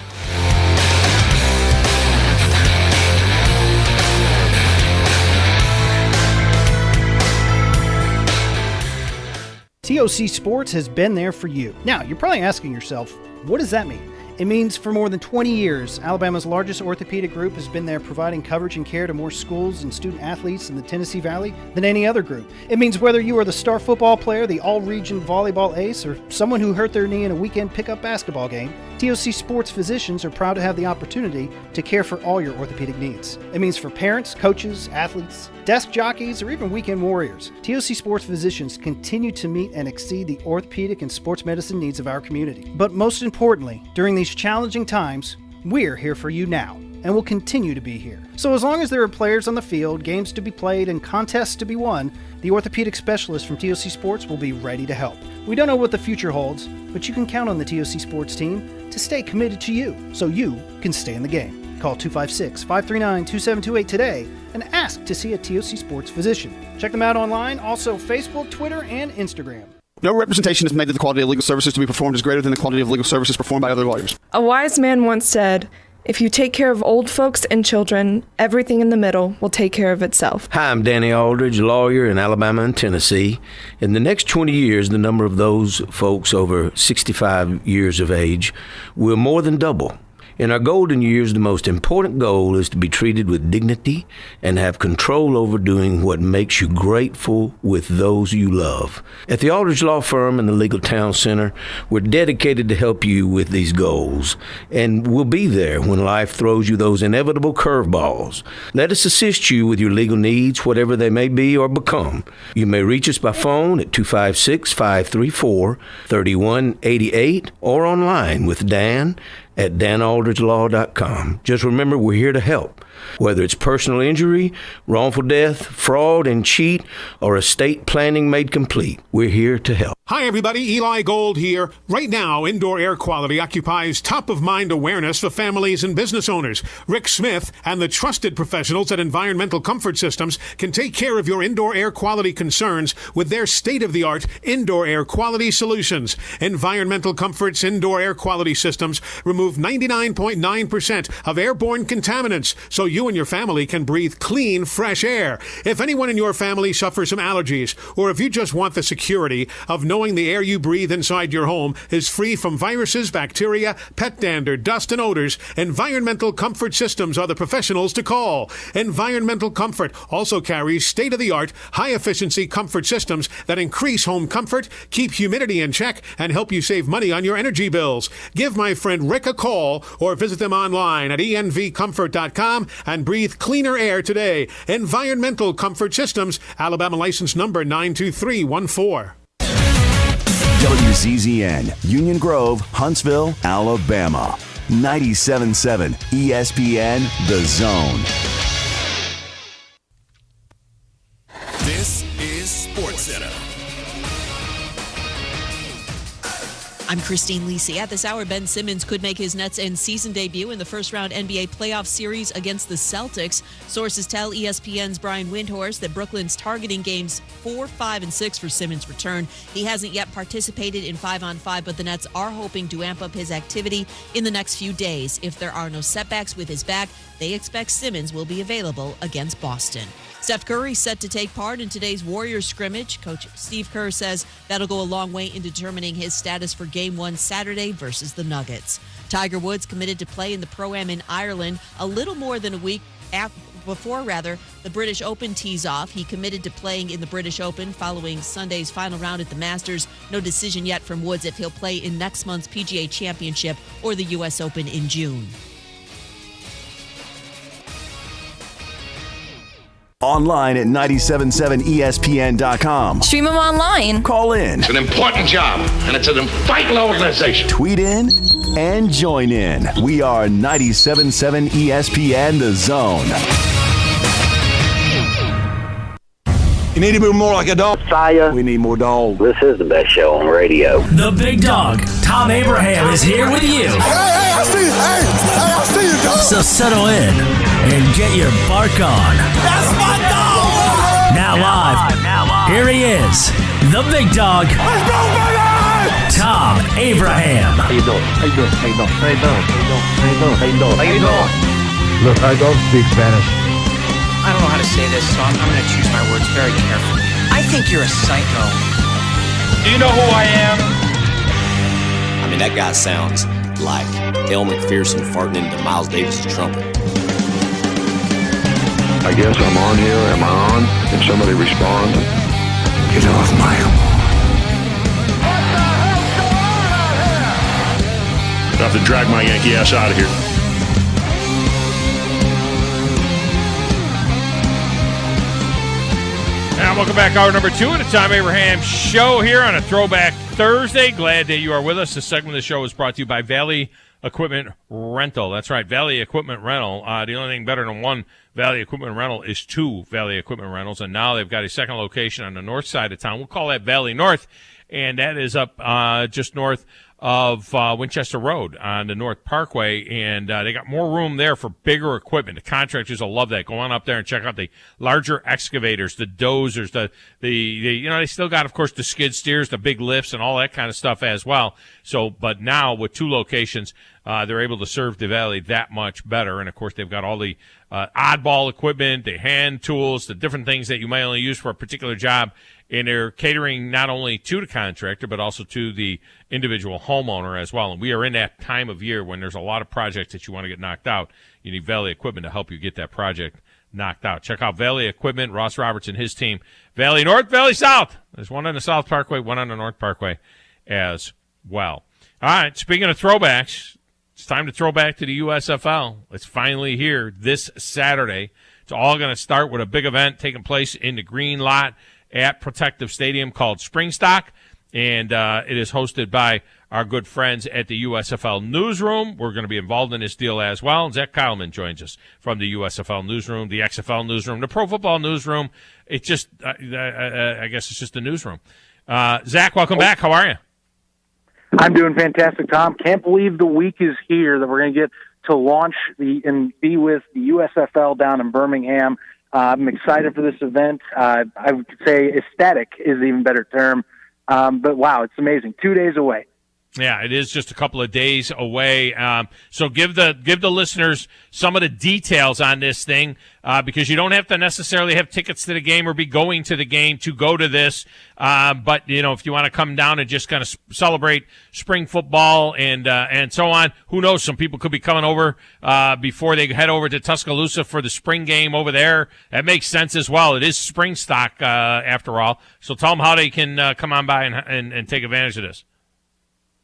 TOC Sports has been there for you. Now, you're probably asking yourself, what does that mean? It means for more than 20 years, Alabama's largest orthopedic group has been there providing coverage and care to more schools and student athletes in the Tennessee Valley than any other group. It means whether you are the star football player, the all-region volleyball ace, or someone who hurt their knee in a weekend pickup basketball game, TOC Sports physicians are proud to have the opportunity to care for all your orthopedic needs. It means for parents, coaches, athletes, desk jockeys, or even weekend warriors, TOC Sports physicians continue to meet and exceed the orthopedic and sports medicine needs of our community. But most importantly, during these challenging times, we're here for you now, and will continue to be here. So as long as there are players on the field, games to be played, and contests to be won, the orthopedic specialists from TOC Sports will be ready to help. We don't know what the future holds, but you can count on the TOC Sports team to stay committed to you, so you can stay in the game. Call 256-539-2728 today and ask to see a TOC Sports physician. Check them out online, also Facebook, Twitter, and Instagram. No representation is made that the quality of legal services to be performed is greater than the quality of legal services performed by other lawyers. A wise man once said, "If you take care of old folks and children, everything in the middle will take care of itself." Hi, I'm Danny Aldridge, lawyer in Alabama and Tennessee. In the next 20 years, the number of those folks over 65 years of age will more than double. In our golden years, the most important goal is to be treated with dignity and have control over doing what makes you grateful with those you love. At the Aldridge Law Firm and the Legal Town Center, we're dedicated to help you with these goals, and we'll be there when life throws you those inevitable curveballs. Let us assist you with your legal needs, whatever they may be or become. You may reach us by phone at 256-534-3188 or online with Dan at danaldridgelaw.com. Just remember, we're here to help. Whether it's personal injury, wrongful death, fraud and cheat, or estate planning made complete, we're here to help. Hi, everybody. Eli Gold here. Right now, indoor air quality occupies top-of-mind awareness for families and business owners. Rick Smith and the trusted professionals at Environmental Comfort Systems can take care of your indoor air quality concerns with their state-of-the-art indoor air quality solutions. Environmental Comfort's indoor air quality systems remove 99.9% of airborne contaminants so you and your family can breathe clean, fresh air. If anyone in your family suffers from allergies, or if you just want the security of knowing the air you breathe inside your home is free from viruses, bacteria, pet dander, dust, and odors, Environmental Comfort Systems are the professionals to call. Environmental Comfort also carries state-of-the-art, high-efficiency comfort systems that increase home comfort, keep humidity in check, and help you save money on your energy bills. Give my friend Rick a call or visit them online at envcomfort.com and breathe cleaner air today. Environmental Comfort Systems, Alabama license number 92314. WZZN, Union Grove, Huntsville, Alabama. 97.7 ESPN, The Zone. This is SportsCenter. I'm Christine Lisi. At this hour, Ben Simmons could make his Nets end season debut in the first-round NBA playoff series against the Celtics. Sources tell ESPN's Brian Windhorst that Brooklyn's targeting games 4, 5, and 6 for Simmons' return. He hasn't yet participated in 5-on-5, but the Nets are hoping to amp up his activity in the next few days. If there are no setbacks with his back, they expect Simmons will be available against Boston. Steph Curry set to take part in today's Warriors scrimmage. Coach Steve Kerr says that'll go a long way in determining his status for Game 1 Saturday versus the Nuggets. Tiger Woods committed to play in the Pro-Am in Ireland a little more than a week before the British Open tees off. He committed to playing in the British Open following Sunday's final round at the Masters. No decision yet from Woods if he'll play in next month's PGA Championship or the U.S. Open in June. Online at 977ESPN.com. Stream them online. Call in. It's an important job, and it's an vital organization. Tweet in and join in. We are 97.7 ESPN, The Zone. You need to be more like a dog. Saya. We need more dogs. This is the best show on radio. The big dog, Thom Abraham, is here with you. Hey, I see you. I see you, dog. So settle in and get your bark on. That's my dog. Now live, here he is, the big dog, Let's go, baby! Thom Abraham. How you doing? How you doing? How you doing? How you doing? How you doing? How you doing? How you doing? Look, I don't speak Spanish. I don't know how to say this, so I'm going to choose my words very carefully. I think you're a psycho. Do you know who I am? I mean, that guy sounds like El McPherson farting into Miles Davis' trumpet. I guess I'm on here. Am I on? Can somebody respond? Get off my lawn. I have to drag my Yankee ass out of here. And welcome back, hour number 2 of the Thom Abraham Show here on a Throwback Thursday. Glad that you are with us. This segment of the show is brought to you by Valley Equipment Rental. That's right, Valley Equipment Rental. The only thing better than one Valley Equipment Rental is 2 Valley Equipment Rentals, and now they've got a second location on the north side of town. We'll call that Valley North, and that is up just north of Winchester Road on the North Parkway, and they got more room there for bigger equipment. The contractors will love that. Go on up there and check out the larger excavators, the dozers, the they still got, of course, the skid steers, the big lifts, and all that kind of stuff as well. So, but now with 2 locations, they're able to serve the Valley that much better. And, of course, they've got all the oddball equipment, the hand tools, the different things that you might only use for a particular job. And they're catering not only to the contractor, but also to the individual homeowner as well. And we are in that time of year when there's a lot of projects that you want to get knocked out. You need Valley Equipment to help you get that project knocked out. Check out Valley Equipment, Ross Roberts and his team. Valley North, Valley South. There's one on the South Parkway, one on the North Parkway as well. All right, speaking of throwbacks, it's time to throw back to the USFL. It's finally here this Saturday. It's all going to start with a big event taking place in the green lot at Protective Stadium called Springstock, and it is hosted by our good friends at the USFL Newsroom. We're going to be involved in this deal as well. And Zach Kyleman joins us from the USFL Newsroom, the XFL Newsroom, the Pro Football Newsroom. It's just, I guess it's just the newsroom. Zach, welcome back. How are you? I'm doing fantastic, Tom. Can't believe the week is here that we're going to get to launch and be with the USFL down in Birmingham. I'm excited for this event. I would say ecstatic is an even better term. But, wow, it's amazing. 2 days away. Yeah, it is just a couple of days away. So give the listeners some of the details on this thing, because you don't have to necessarily have tickets to the game or be going to the game to go to this. But if you want to come down and just kind of celebrate spring football and so on, who knows? Some people could be coming over before they head over to Tuscaloosa for the spring game over there. That makes sense as well. It is spring stock after all. So tell them how they can come on by and take advantage of this.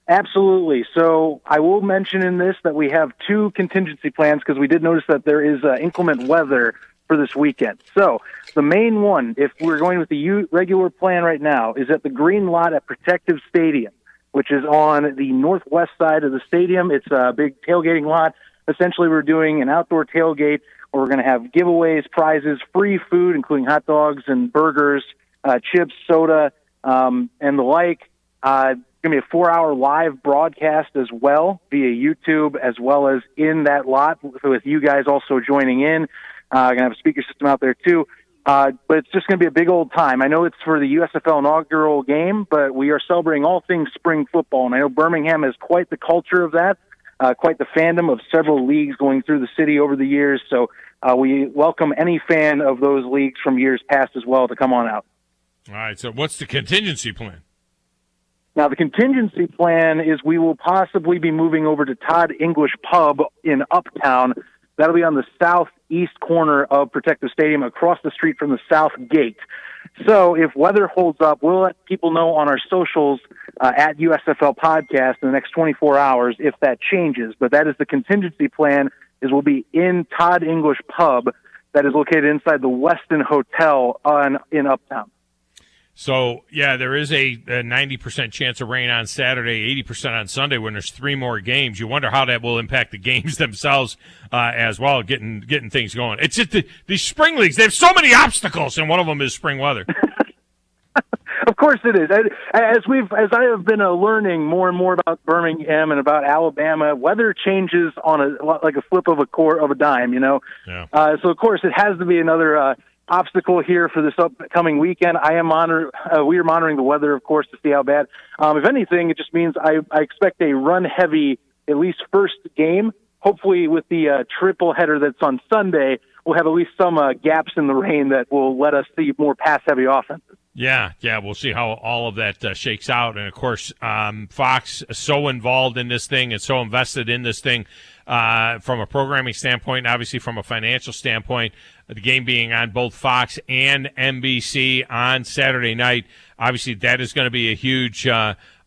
Absolutely. So I will mention in this that we have two contingency plans because we did notice that there is inclement weather for this weekend. So the main one, if we're going with the regular plan right now, is at the green lot at Protective Stadium, which is on the northwest side of the stadium. It's a big tailgating lot. Essentially, we're doing an outdoor tailgate where we're going to have giveaways, prizes, free food, including hot dogs and burgers, chips, soda, and the like. Going to be a 4-hour live broadcast as well via YouTube, as well as in that lot with you guys also joining in. Going to have a speaker system out there too. But it's just going to be a big old time. I know it's for the USFL inaugural game, but we are celebrating all things spring football. And I know Birmingham has quite the culture of that, quite the fandom of several leagues going through the city over the years. So we welcome any fan of those leagues from years past as well to come on out. All right. So what's the contingency plan? Now, the contingency plan is we will possibly be moving over to Todd English Pub in Uptown. That'll be on the southeast corner of Protective Stadium, across the street from the South Gate. So if weather holds up, we'll let people know on our socials at USFL Podcast in the next 24 hours if that changes. But that is the contingency plan, is we'll be in Todd English Pub that is located inside the Westin Hotel in Uptown. So, yeah, there is a 90% chance of rain on Saturday, 80% on Sunday when there's 3 more games. You wonder how that will impact the games themselves as well, getting things going. It's just these spring leagues, they have so many obstacles, and one of them is spring weather. Of course it is. As I have been learning more and more about Birmingham and about Alabama, weather changes on like a flip of a dime, Yeah. So, of course, it has to be another obstacle here for this upcoming weekend. We are monitoring the weather, of course, to see how bad. If anything, it just means I expect a run-heavy, at least first game. Hopefully with the triple header that's on Sunday, we'll have at least some gaps in the rain that will let us see more pass-heavy offenses. Yeah, we'll see how all of that shakes out. And, of course, Fox is so involved in this thing and so invested in this thing from a programming standpoint, obviously from a financial standpoint, the game being on both Fox and NBC on Saturday night. Obviously, that is going to be a huge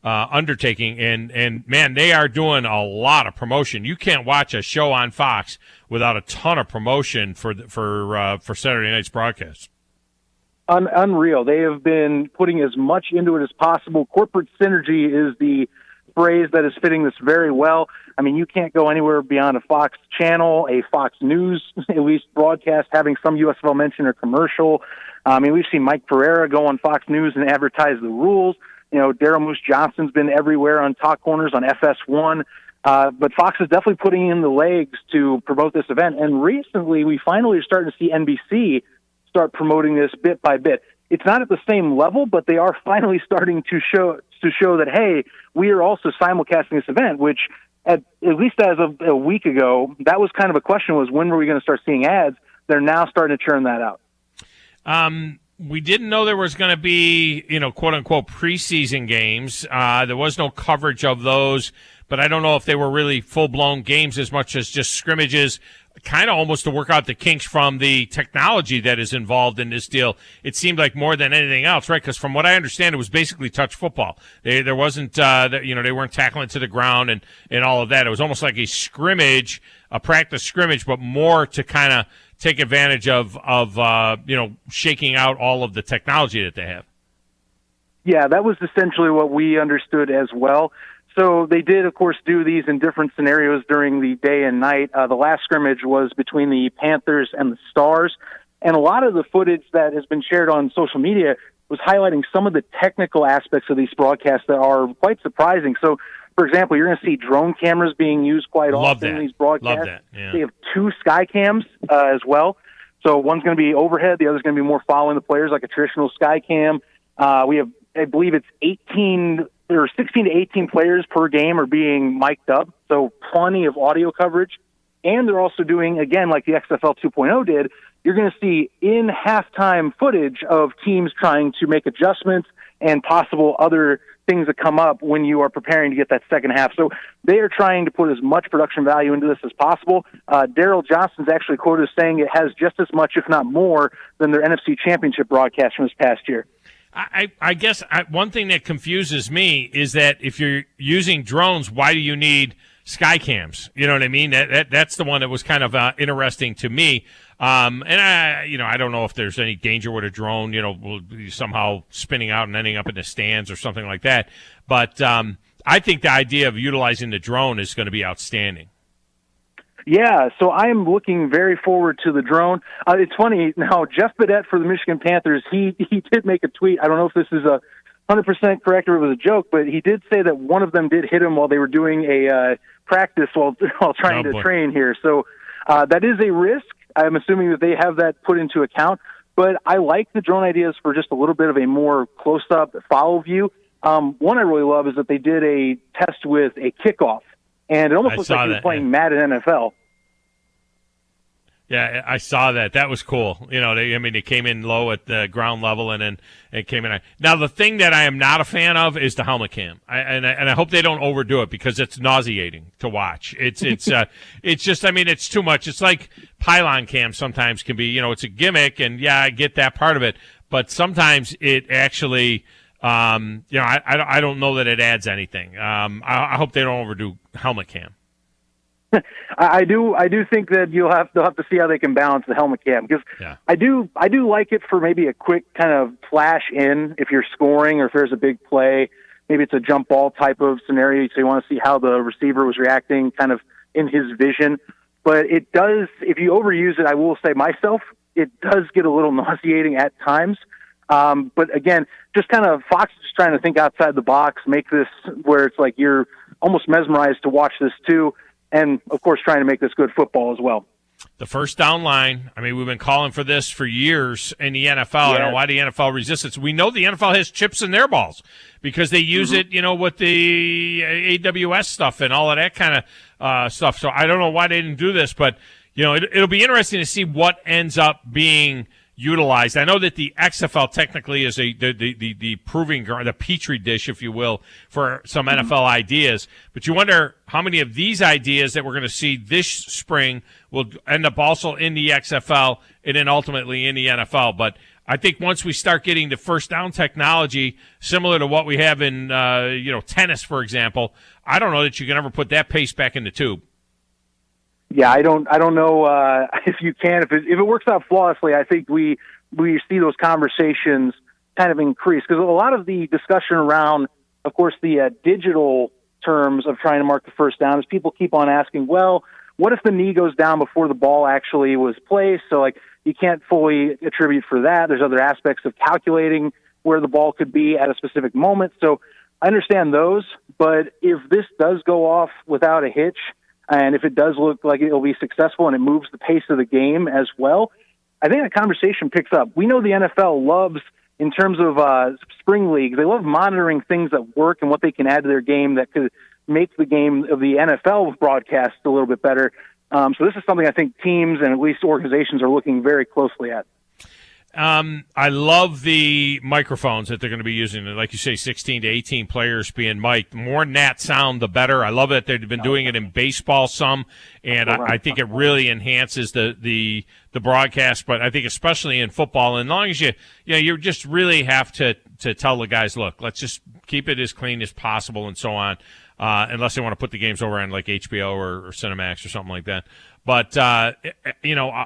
undertaking. And, man, they are doing a lot of promotion. You can't watch a show on Fox without a ton of promotion for Saturday night's broadcast. Unreal. They have been putting as much into it as possible. Corporate synergy is the phrase that is fitting this very well. I mean, you can't go anywhere beyond a Fox channel, a Fox News, at least broadcast, having some USFL mention or commercial. I mean, we've seen Mike Pereira go on Fox News and advertise the rules. Daryl Moose Johnson's been everywhere on Talk Corners on FS1. But Fox is definitely putting in the legs to promote this event. And recently, we finally are starting to see NBC start promoting this bit by bit. It's not at the same level, but they are finally starting to show that, hey, we are also simulcasting this event, which at least as of a week ago, that was kind of a question, was when were we going to start seeing ads? They're now starting to churn that out. We didn't know there was going to be, quote unquote preseason games. There was no coverage of those, but I don't know if they were really full blown games as much as just scrimmages, kind of almost to work out the kinks from the technology that is involved in this deal. It seemed like more than anything else, right? Because from what I understand, it was basically touch football. There wasn't, they weren't tackling to the ground and all of that. It was almost like a scrimmage, a practice scrimmage, but more to kind of take advantage of shaking out all of the technology that they have. Yeah, that was essentially what we understood as well. So they did, of course, do these in different scenarios during the day and night. The last scrimmage was between the Panthers and the Stars, and a lot of the footage that has been shared on social media was highlighting some of the technical aspects of these broadcasts that are quite surprising. So, for example, you're going to see drone cameras being used quite often in these broadcasts. Love that. Yeah. They have 2 sky cams as well. So one's going to be overhead, the other's going to be more following the players like a traditional sky cam. We have, I believe it's 16 to 18 players per game are being mic'd up, so plenty of audio coverage. And they're also doing, again, like the XFL 2.0 did, you're going to see in halftime footage of teams trying to make adjustments and possible other things that come up when you are preparing to get that second half. So they are trying to put as much production value into this as possible. Daryl Johnson's actually quoted as saying it has just as much, if not more, than their NFC Championship broadcast from this past year. I guess one thing that confuses me is that if you're using drones, why do you need sky cams? You know what I mean? That's the one that was kind of interesting to me. And I don't know if there's any danger with a drone, will be somehow spinning out and ending up in the stands or something like that. But I think the idea of utilizing the drone is going to be outstanding. Yeah, so I am looking very forward to the drone. It's funny, now, Jeff Badette for the Michigan Panthers, he did make a tweet. I don't know if this is 100% correct or it was a joke, but he did say that one of them did hit him while they were doing a practice while trying to train here. So that is a risk. I'm assuming that they have that put into account. But I like the drone ideas for just a little bit of a more close-up follow view. One I really love is that they did a test with a kickoff, and it almost looks like he was playing Madden NFL. Yeah, I saw that. That was cool. They came in low at the ground level, and then it came in. Now, the thing that I am not a fan of is the helmet cam, and I hope they don't overdo it because it's nauseating to watch. It's just, it's too much. It's like pylon cam sometimes can be. It's a gimmick, and yeah, I get that part of it, but sometimes it actually, I don't know that it adds anything. I hope they don't overdo helmet cam. I do think that they'll have to see how they can balance the helmet cam, because I do like it for maybe a quick kind of flash in if you're scoring or if there's a big play. Maybe it's a jump ball type of scenario, so you want to see how the receiver was reacting kind of in his vision. But it does, if you overuse it, I will say myself, it does get a little nauseating at times. But again, just kind of Fox is just trying to think outside the box, make this where it's like you're almost mesmerized to watch this too. And, of course, trying to make this good football as well. The first down line, we've been calling for this for years in the NFL. Yeah. I don't know why the NFL resists it. We know the NFL has chips in their balls because they use it, with the AWS stuff and all of that kind of stuff. So I don't know why they didn't do this, but, it'll be interesting to see what ends up being utilized. I know that the XFL technically is the proving ground, the petri dish, if you will, for some NFL ideas. But you wonder how many of these ideas that we're going to see this spring will end up also in the XFL and then ultimately in the NFL. But I think once we start getting the first down technology similar to what we have in tennis, for example, I don't know that you can ever put that pace back in the tube. Yeah, I don't know if you can. If it works out flawlessly, I think we see those conversations kind of increase, because a lot of the discussion around, of course, the digital terms of trying to mark the first down is people keep on asking, well, what if the knee goes down before the ball actually was placed? So, you can't fully attribute for that. There's other aspects of calculating where the ball could be at a specific moment. So I understand those, but if this does go off without a hitch, and if it does look like it'll be successful and it moves the pace of the game as well, I think the conversation picks up. We know the NFL loves, in terms of spring leagues, they love monitoring things that work and what they can add to their game that could make the game of the NFL broadcast a little bit better. So this is something I think teams and at least organizations are looking very closely at. I love the microphones that they're going to be using. Like you say, 16 to 18 players being mic'd. The more nat sound, the better. I love it. They've been doing it in baseball some, and I think it really enhances the broadcast. But I think especially in football, and as long as you just really have to tell the guys, look, let's just keep it as clean as possible and so on, unless they want to put the games over on like HBO or Cinemax or something like that. But,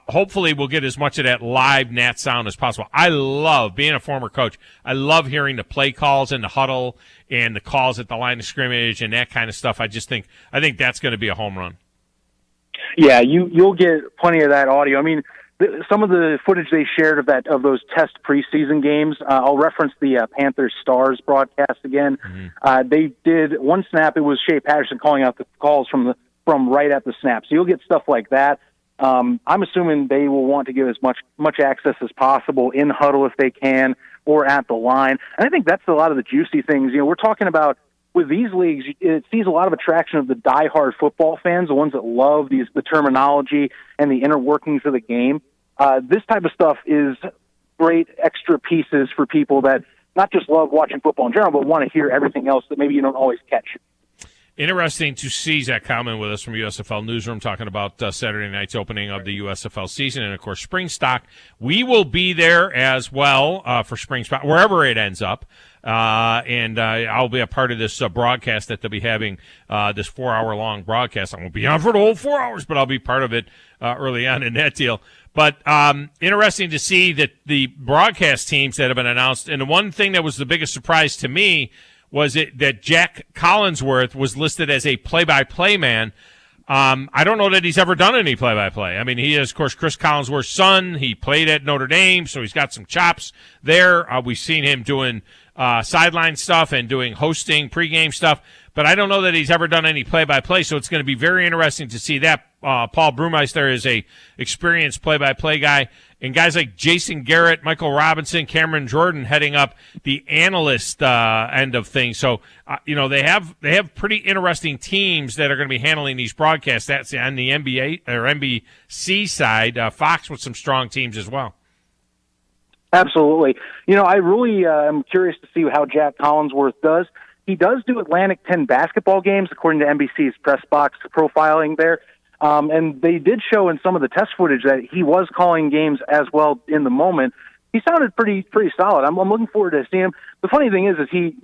hopefully we'll get as much of that live nat sound as possible. I love, being a former coach, I love hearing the play calls in the huddle and the calls at the line of scrimmage and that kind of stuff. I think that's going to be a home run. Yeah, you'll get plenty of that audio. I mean, some of the footage they shared of those test preseason games, I'll reference the Panthers Stars broadcast again. Mm-hmm. They did one snap. It was Shea Patterson calling out the calls from right at the snap. So you'll get stuff like that. I'm assuming they will want to give as much access as possible in huddle if they can, or at the line. And I think that's a lot of the juicy things. We're talking about with these leagues, it sees a lot of attraction of the diehard football fans, the ones that love the terminology and the inner workings of the game. This type of stuff is great extra pieces for people that not just love watching football in general, but want to hear everything else that maybe you don't always catch. Interesting to see Zach Kalman with us from USFL Newsroom talking about Saturday night's opening of the USFL season and, of course, Spring Stock. We will be there as well for Spring Stock, wherever it ends up. And I'll be a part of this broadcast that they'll be having, this 4-hour-long broadcast. I won't be on for the whole 4 hours, but I'll be part of it early on in that deal. But interesting to see that the broadcast teams that have been announced, and the one thing that was the biggest surprise to me was that Jack Collinsworth was listed as a play-by-play man. I don't know that he's ever done any play-by-play. I mean, he is, of course, Chris Collinsworth's son. He played at Notre Dame, so he's got some chops there. We've seen him doing sideline stuff and doing hosting pregame stuff, but I don't know that he's ever done any play-by-play, so it's going to be very interesting to see that. Paul Brewmeister is a experienced play-by-play guy, and guys like Jason Garrett, Michael Robinson, Cameron Jordan heading up the analyst end of things. So, they have pretty interesting teams that are going to be handling these broadcasts. That's on the NBA or NBC side. Fox with some strong teams as well. Absolutely. I really am curious to see how Jack Collinsworth does. He does do Atlantic 10 basketball games, according to NBC's press box profiling there. And they did show in some of the test footage that he was calling games as well in the moment. He sounded pretty solid. I'm looking forward to seeing him. The funny thing is he,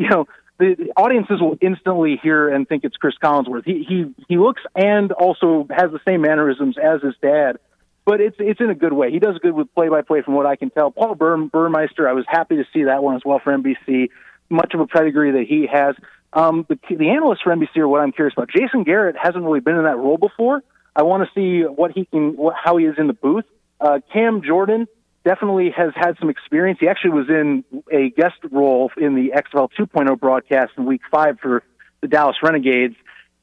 the audiences will instantly hear and think it's Chris Collinsworth. He looks and also has the same mannerisms as his dad, but it's in a good way. He does good with play-by-play from what I can tell. Paul Burmeister, I was happy to see that one as well for NBC. Much of a pedigree that he has. The analysts for NBC are what I'm curious about. Jason Garrett hasn't really been in that role before. I want to see how he is in the booth. Cam Jordan definitely has had some experience. He actually was in a guest role in the XFL 2.0 broadcast in Week 5 for the Dallas Renegades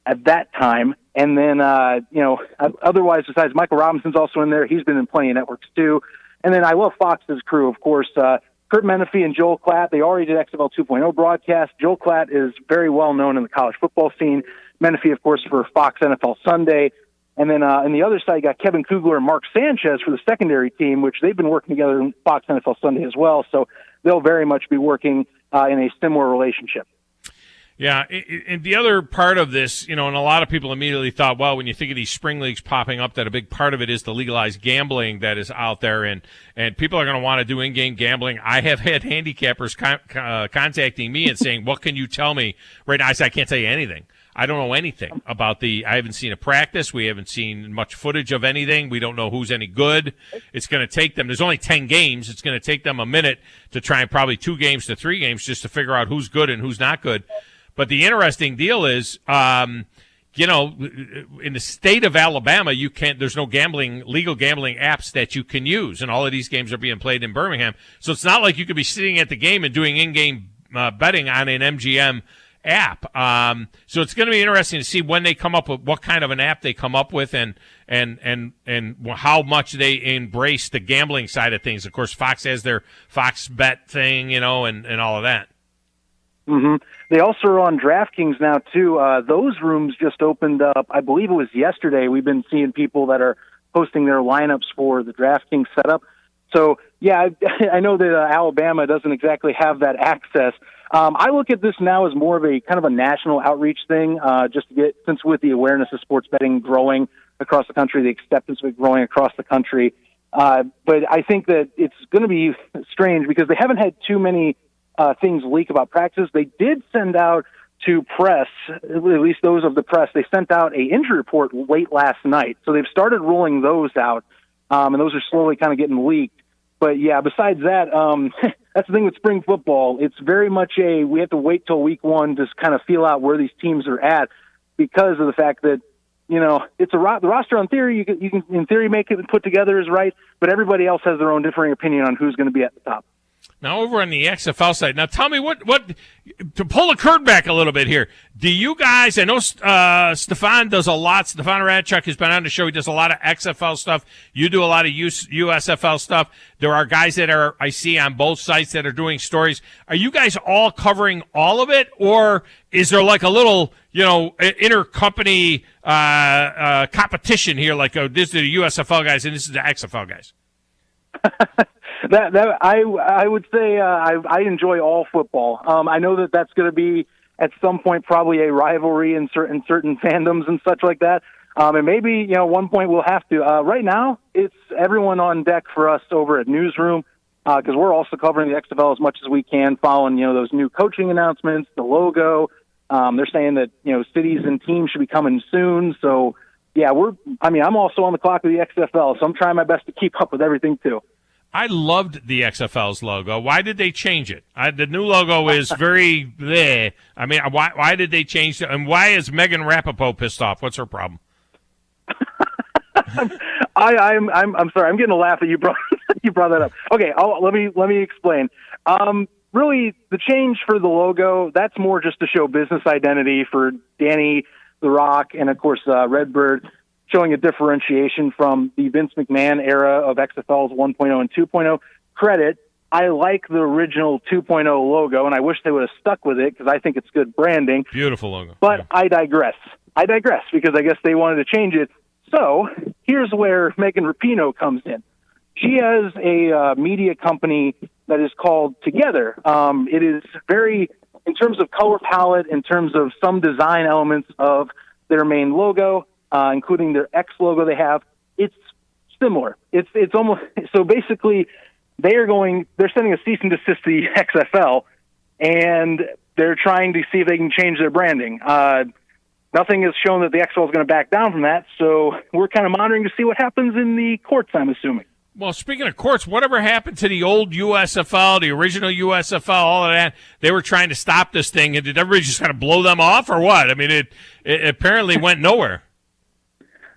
at that time. And then, otherwise, besides Michael Robinson's also in there. He's been in plenty of networks too. And then I love Fox's crew, of course. Kurt Menefee and Joel Klatt, they already did XFL 2.0 broadcast. Joel Klatt is very well known in the college football scene. Menefee, of course, for Fox NFL Sunday. And then on the other side, you got Kevin Kugler and Mark Sanchez for the secondary team, which they've been working together in Fox NFL Sunday as well. So they'll very much be working in a similar relationship. Yeah, and the other part of this, and a lot of people immediately thought, well, when you think of these spring leagues popping up, that a big part of it is the legalized gambling that is out there, and people are going to want to do in-game gambling. I have had handicappers contacting me and saying, what can you tell me? Right now, I say, I can't tell you anything. I don't know anything about I haven't seen a practice. We haven't seen much footage of anything. We don't know who's any good. It's going to take them, there's only 10 games. It's going to take them a minute to try and probably 2 games to 3 games just to figure out who's good and who's not good. But the interesting deal is, in the state of Alabama, there's no legal gambling apps that you can use. And all of these games are being played in Birmingham. So it's not like you could be sitting at the game and doing in-game betting on an MGM app. So it's going to be interesting to see when they come up with what kind of an app they come up with and how much they embrace the gambling side of things. Of course, Fox has their Fox Bet thing, and all of that. Mm-hmm. They also are on DraftKings now, too. Those rooms just opened up, I believe it was yesterday. We've been seeing people that are posting their lineups for the DraftKings setup. So, yeah, I know that Alabama doesn't exactly have that access. I look at this now as more of a kind of a national outreach thing, just to get, since with the awareness of sports betting growing across the country, the acceptance of it growing across the country. But I think that it's going to be strange because they haven't had too many things leak about practice. They did send out to press, at least those of the press, they sent out a injury report late last night. So they've started rolling those out, and those are slowly kind of getting leaked. But, yeah, besides that, that's the thing with spring football. It's very much we have to wait till week one to kind of feel out where these teams are at because of the fact that, you know, it's the roster on theory, you can in theory make it and put together is right, but everybody else has their own differing opinion on who's going to be at the top. Now, over on the XFL side, now tell me what to pull the curtain back a little bit here. Do you guys, I know Stefan does a lot. Stefan Radchuk has been on the show. He does a lot of XFL stuff. You do a lot of USFL stuff. There are guys that I see on both sites that are doing stories. Are you guys all covering all of it, or is there like a little, intercompany competition here? Like, this is the USFL guys and this is the XFL guys. That I would say I enjoy all football. I know that that's going to be at some point probably a rivalry in certain fandoms and such like that. And maybe at one point we'll have to. Right now, it's everyone on deck for us over at Newsroom because we're also covering the XFL as much as we can, following those new coaching announcements, the logo. They're saying that cities and teams should be coming soon. So yeah, I'm also on the clock with the XFL, so I'm trying my best to keep up with everything too. I loved the XFL's logo. Why did they change it? The new logo is very bleh. I mean, why did they change it? And why is Megan Rapaport pissed off? What's her problem? I'm sorry. I'm getting a laugh that you brought that up. Okay, let me explain. Really, the change for the logo, that's more just to show business identity for Danny, The Rock, and of course Redbird, showing a differentiation from the Vince McMahon era of XFL's 1.0 and 2.0. Credit, I like the original 2.0 logo, and I wish they would have stuck with it because I think it's good branding. Beautiful logo. But yeah. I digress because I guess they wanted to change it. So here's where Megan Rapinoe comes in. She has a media company that is called Together. It is very, in terms of color palette, in terms of some design elements of their main logo, including their X logo they have, it's similar. It's almost, so basically they're sending a cease and desist to the XFL, and they're trying to see if they can change their branding. Nothing has shown that the XFL is going to back down from that, so we're kind of monitoring to see what happens in the courts, I'm assuming. Well, speaking of courts, whatever happened to the old USFL, the original USFL, all of that? They were trying to stop this thing, and did everybody just kind of blow them off, or what? I mean, it apparently went nowhere.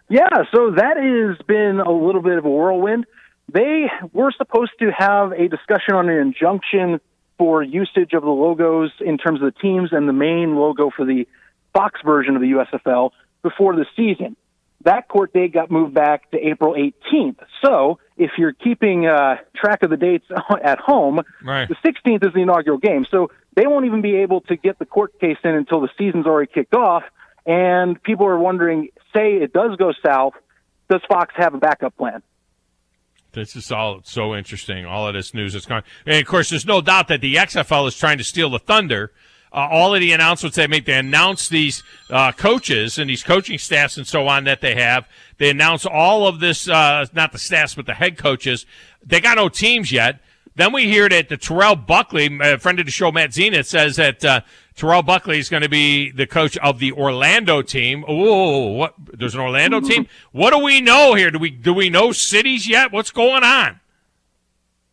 Yeah, so that has been a little bit of a whirlwind. They were supposed to have a discussion on an injunction for usage of the logos in terms of the teams and the main logo for the Fox version of the USFL before the season. That court date got moved back to April 18th. So if you're keeping track of the dates at home, right, the 16th is the inaugural game. So they won't even be able to get the court case in until the season's already kicked off. And people are wondering, say it does go south, does Fox have a backup plan? This is all so interesting, all of this news that's going. And, of course, there's no doubt that the XFL is trying to steal the thunder. All of the announcements they make, they announce these coaches and these coaching staffs and so on that they have. They announce all of this, not the staffs, but the head coaches. They got no teams yet. Then we hear that the Terrell Buckley, a friend of the show, Matt Zenith, says that Terrell Buckley is going to be the coach of the Orlando team. Oh, what? There's an Orlando team? What do we know here? Do we know cities yet? What's going on?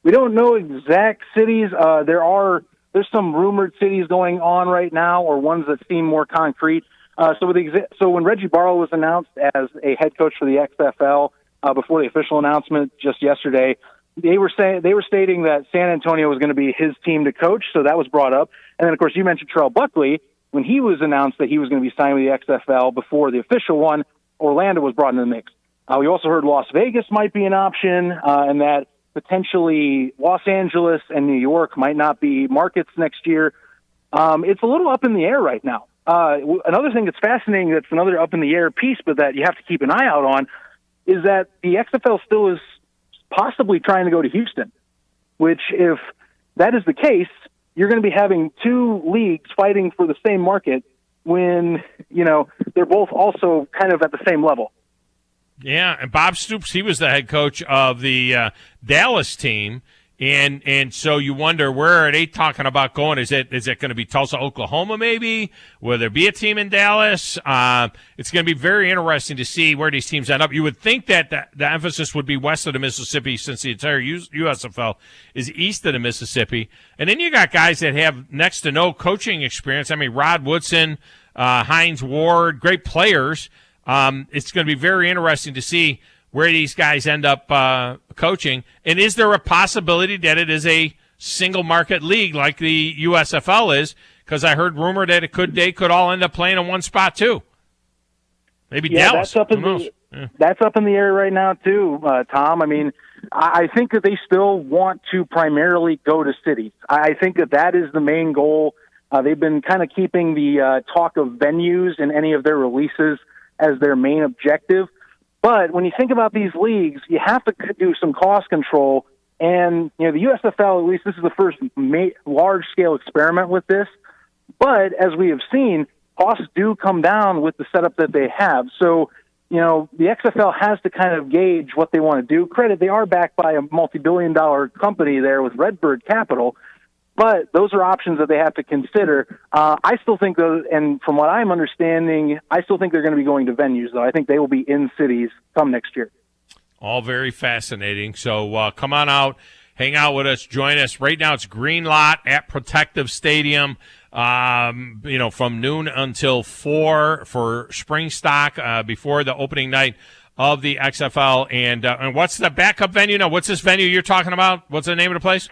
We don't know exact cities. There's some rumored cities going on right now, or ones that seem more concrete. So when Reggie Barlow was announced as a head coach for the XFL before the official announcement just yesterday, they were stating that San Antonio was going to be his team to coach. So that was brought up, and then of course you mentioned Terrell Buckley when he was announced that he was going to be signed with the XFL before the official one. Orlando was brought into the mix. We also heard Las Vegas might be an option, and that potentially Los Angeles and New York might not be markets next year. It's a little up in the air right now. Another thing that's fascinating, that's another up in the air piece, but that you have to keep an eye out on, is that the XFL still is possibly trying to go to Houston, which, if that is the case, you're going to be having two leagues fighting for the same market when, they're both also kind of at the same level. Yeah, and Bob Stoops, he was the head coach of the Dallas team, and so you wonder, where are they talking about going? Is it going to be Tulsa, Oklahoma, maybe? Will there be a team in Dallas? It's going to be very interesting to see where these teams end up. You would think that the emphasis would be west of the Mississippi, since the entire USFL is east of the Mississippi. And then you got guys that have next to no coaching experience. I mean, Rod Woodson, Hines Ward, great players. It's going to be very interesting to see where these guys end up coaching. And is there a possibility that it is a single market league like the USFL is? Because I heard rumor that they could all end up playing in one spot too. Maybe Dallas. That's up in the air right now too, Tom. I mean, I think that they still want to primarily go to cities. I think that is the main goal. They've been kind of keeping the talk of venues in any of their releases as their main objective. But when you think about these leagues, you have to do some cost control. And, the USFL, at least this is the first large-scale experiment with this. But as we have seen, costs do come down with the setup that they have. So, the XFL has to kind of gauge what they want to do. Credit, they are backed by a multi-billion-dollar company there with Redbird Capital. But those are options that they have to consider. I still think, though, and from what I'm understanding, I still think they're going to be going to venues, though. I think they will be in cities come next year. All very fascinating. So come on out, hang out with us, join us. Right now it's Green Lot at Protective Stadium, from noon until 4 for spring stock before the opening night of the XFL. And what's the backup venue? No, what's this venue you're talking about? What's the name of the place?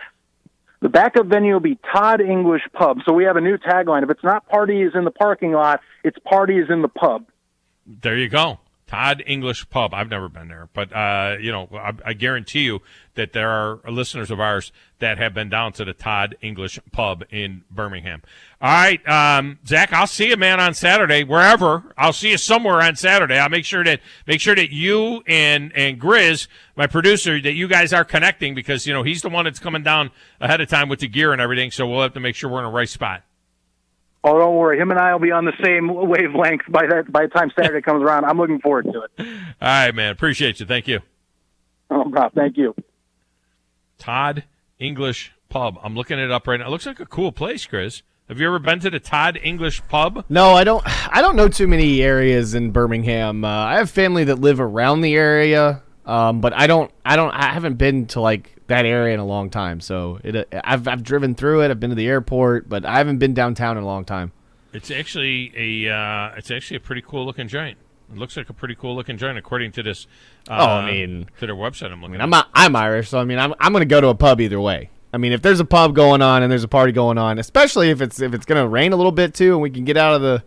The backup venue will be Todd English Pub. So we have a new tagline. If it's not party is in the parking lot, it's party is in the pub. There you go. Todd English Pub. I've never been there, but, I guarantee you that there are listeners of ours that have been down to the Todd English Pub in Birmingham. All right, Zach, I'll see you, man, on Saturday, wherever. I'll see you somewhere on Saturday. I'll make sure that you and Grizz, my producer, that you guys are connecting, because, he's the one that's coming down ahead of time with the gear and everything, so we'll have to make sure we're in the right spot. Oh, don't worry. Him and I will be on the same wavelength by the time Saturday comes around. I'm looking forward to it. All right, man. Appreciate you. Thank you. Oh, Rob, thank you. Todd English Pub. I'm looking it up right now. It looks like a cool place, Chris. Have you ever been to the Todd English Pub? No, I don't know too many areas in Birmingham. I have family that live around the area, but I haven't been to like that area in a long time. So I've driven through it. I've been to the airport, but I haven't been downtown in a long time. It's actually a pretty cool looking joint. It looks like a pretty cool looking joint according to this. To their website. I'm Irish, so I'm going to go to a pub either way. I mean, if there's a pub going on and there's a party going on, especially if it's going to rain a little bit too, and we can get out of the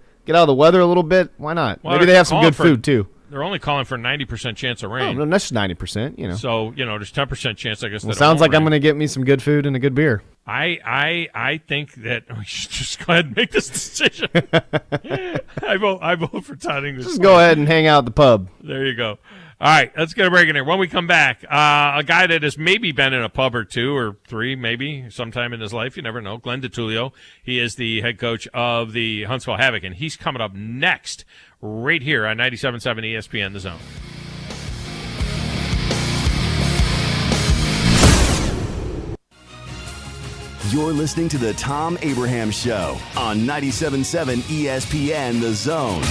weather a little bit, why not? Well, maybe they have some good food too. They're only calling for 90% chance of rain. Oh, no, that's 90%, So, there's 10% chance, I guess. Well, sounds like I'm going to get me some good food and a good beer. I think that we should just go ahead and make this decision. I vote for Todd English. Just go ahead and hang out at the pub. There you go. All right, let's get a break in here. When we come back, a guy that has maybe been in a pub or two or three, maybe sometime in his life, you never know, Glenn DiTullio. He is the head coach of the Huntsville Havoc, and he's coming up next right here on 97.7 ESPN The Zone. You're listening to the Thom Abraham Show on 97.7 ESPN The Zone.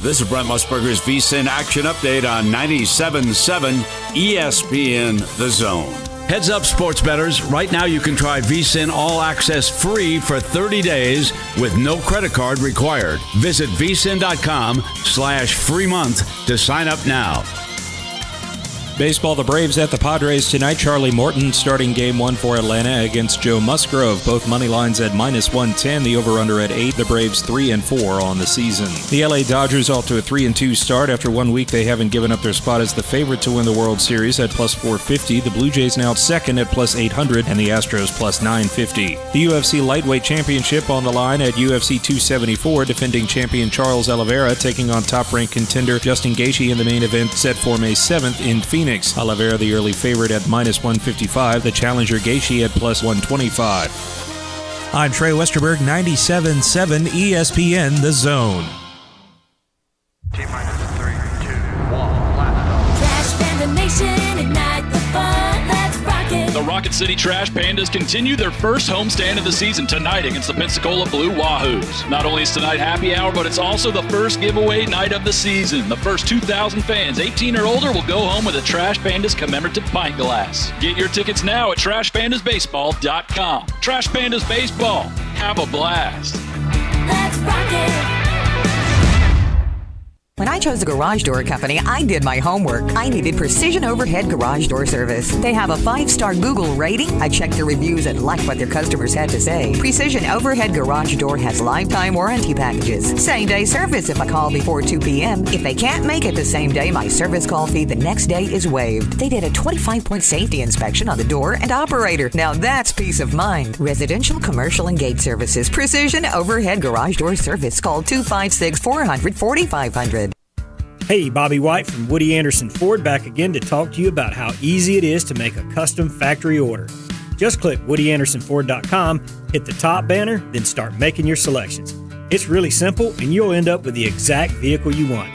This is Brent Musburger's VSiN Action Update on 97.7 ESPN The Zone. Heads up, sports bettors. Right now you can try VSiN All Access free for 30 days with no credit card required. Visit vsin.com/free month to sign up now. Baseball, the Braves at the Padres tonight. Charlie Morton starting game 1 for Atlanta against Joe Musgrove. Both money lines at -110. The over-under at 8. The Braves 3-4 on the season. The LA Dodgers off to a 3-2 start. After 1 week, they haven't given up their spot as the favorite to win the World Series at +450. The Blue Jays now second at +800, and the Astros +950. The UFC Lightweight Championship on the line at UFC 274. Defending champion Charles Oliveira taking on top-ranked contender Justin Gaethje in the main event set for May 7th in Phoenix. Oliveira the early favorite at -155. The challenger Gaethje at +125. I'm Trey Westerberg, 97.7 ESPN The Zone. T-minus 3, 2, 1, blast. Trash Panda Nation, ignite the fun. Let's rock it. The Rocket City Trash Pandas continue their first homestand of the season tonight against the Pensacola Blue Wahoos. Not only is tonight happy hour, but it's also the first giveaway night of the season. The first 2,000 fans 18 or older will go home with a Trash Pandas commemorative pint glass. Get your tickets now at TrashPandasBaseball.com. Trash Pandas Baseball. Have a blast. Let's rock it. When I chose a garage door company, I did my homework. I needed Precision Overhead Garage Door Service. They have a 5-star Google rating. I checked their reviews and liked what their customers had to say. Precision Overhead Garage Door has lifetime warranty packages. Same-day service if I call before 2 p.m. If they can't make it the same day, my service call fee the next day is waived. They did a 25-point safety inspection on the door and operator. Now that's peace of mind. Residential, commercial, and gate services. Precision Overhead Garage Door Service. Call 256-400-4500. Hey, Bobby White from Woody Anderson Ford back again to talk to you about how easy it is to make a custom factory order. Just click WoodyAndersonFord.com, hit the top banner, then start making your selections. It's really simple, and you'll end up with the exact vehicle you want.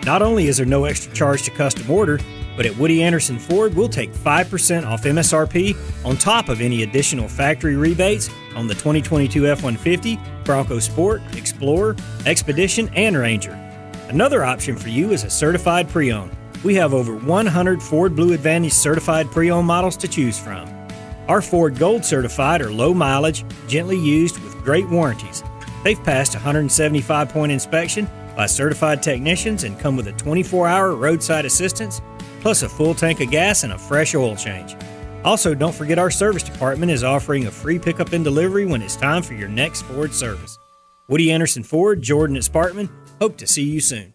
Not only is there no extra charge to custom order, but at Woody Anderson Ford, we'll take 5% off MSRP on top of any additional factory rebates on the 2022 F-150, Bronco Sport, Explorer, Expedition, and Ranger. Another option for you is a certified pre-owned. We have over 100 Ford Blue Advantage certified pre-owned models to choose from. Our Ford Gold certified are low mileage, gently used with great warranties. They've passed a 175-point inspection by certified technicians and come with a 24-hour roadside assistance, plus a full tank of gas and a fresh oil change. Also, don't forget our service department is offering a free pickup and delivery when it's time for your next Ford service. Woody Anderson Ford, Jordan at Sparkman. Hope to see you soon.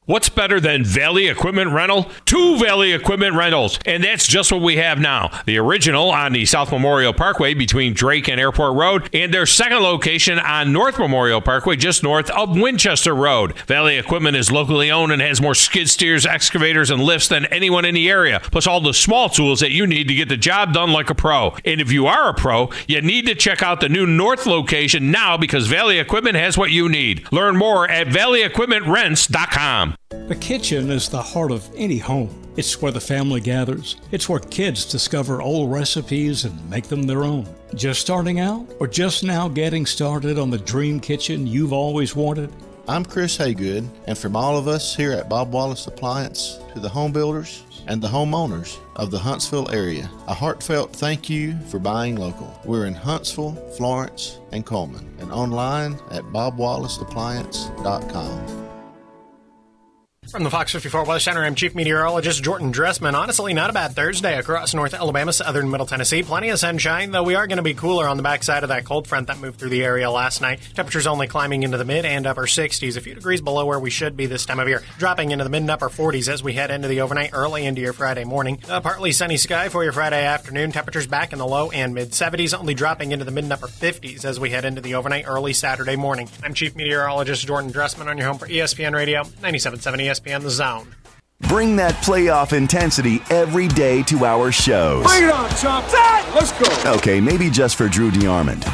What's better than Valley Equipment Rental? 2 Valley Equipment Rentals, and that's just what we have now. The original on the South Memorial Parkway between Drake and Airport Road, and their second location on North Memorial Parkway just north of Winchester Road. Valley Equipment is locally owned and has more skid steers, excavators, and lifts than anyone in the area, plus all the small tools that you need to get the job done like a pro. And if you are a pro, you need to check out the new North location now because Valley Equipment has what you need. Learn more at valleyequipmentrents.com. The kitchen is the heart of any home. It's where the family gathers. It's where kids discover old recipes and make them their own. Just starting out or just now getting started on the dream kitchen you've always wanted? I'm Chris Haygood, and from all of us here at Bob Wallace Appliance to the home builders and the homeowners of the Huntsville area, a heartfelt thank you for buying local. We're in Huntsville, Florence, and Coleman, and online at bobwallaceappliance.com. From the Fox 54 Weather Center, I'm Chief Meteorologist Jordan Dressman. Honestly, not a bad Thursday across North Alabama, southern Middle Tennessee. Plenty of sunshine, though we are going to be cooler on the backside of that cold front that moved through the area last night. Temperatures only climbing into the mid and upper 60s, a few degrees below where we should be this time of year, dropping into the mid and upper 40s as we head into the overnight, early into your Friday morning. A partly sunny sky for your Friday afternoon. Temperatures back in the low and mid 70s, only dropping into the mid and upper 50s as we head into the overnight, early Saturday morning. I'm Chief Meteorologist Jordan Dressman on your home for ESPN Radio, 97.7 ESPN The Zone. Bring that playoff intensity every day to our shows. Bring it on, Chop. Let's go. Okay, maybe just for Drew DeArmond.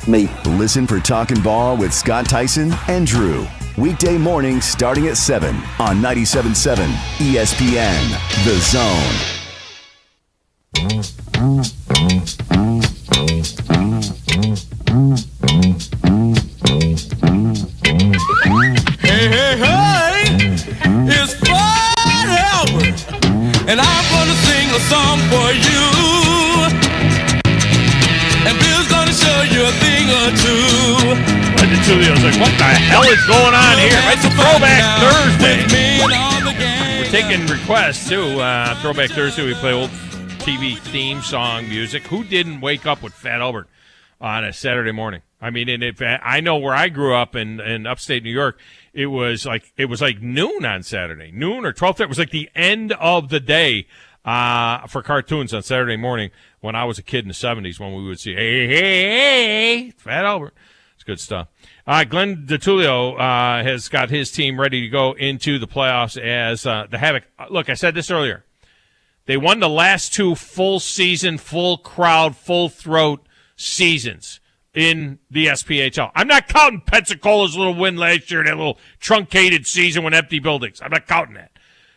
Me. Listen for Talkin' Ball with Scott Tyson and Drew. Weekday mornings starting at 7 on 97.7 ESPN The Zone. Hey, hey, hey! It's Fred Albert, and I'm gonna sing a song for you. And Bill's gonna show you a thing or two. I did too. I was like, what the hell is going on here? It's a throwback Thursday. taking requests, too. Throwback Thursday, we play old TV theme song music. Who didn't wake up with Fat Albert on a Saturday morning? I mean, and if I know where I grew up in upstate New York, it was like noon on Saturday, noon or 12. It was like the end of the day for cartoons on Saturday morning when I was a kid in the 70s, when we would see, hey, Fat Albert. It's good stuff. Glenn DeTulio has got his team ready to go into the playoffs as the Havoc. Look, I said this earlier. They won the last 2 full season, full crowd, full throat seasons in the SPHL. I'm not counting Pensacola's little win last year, that little truncated season with empty buildings. I'm not counting that.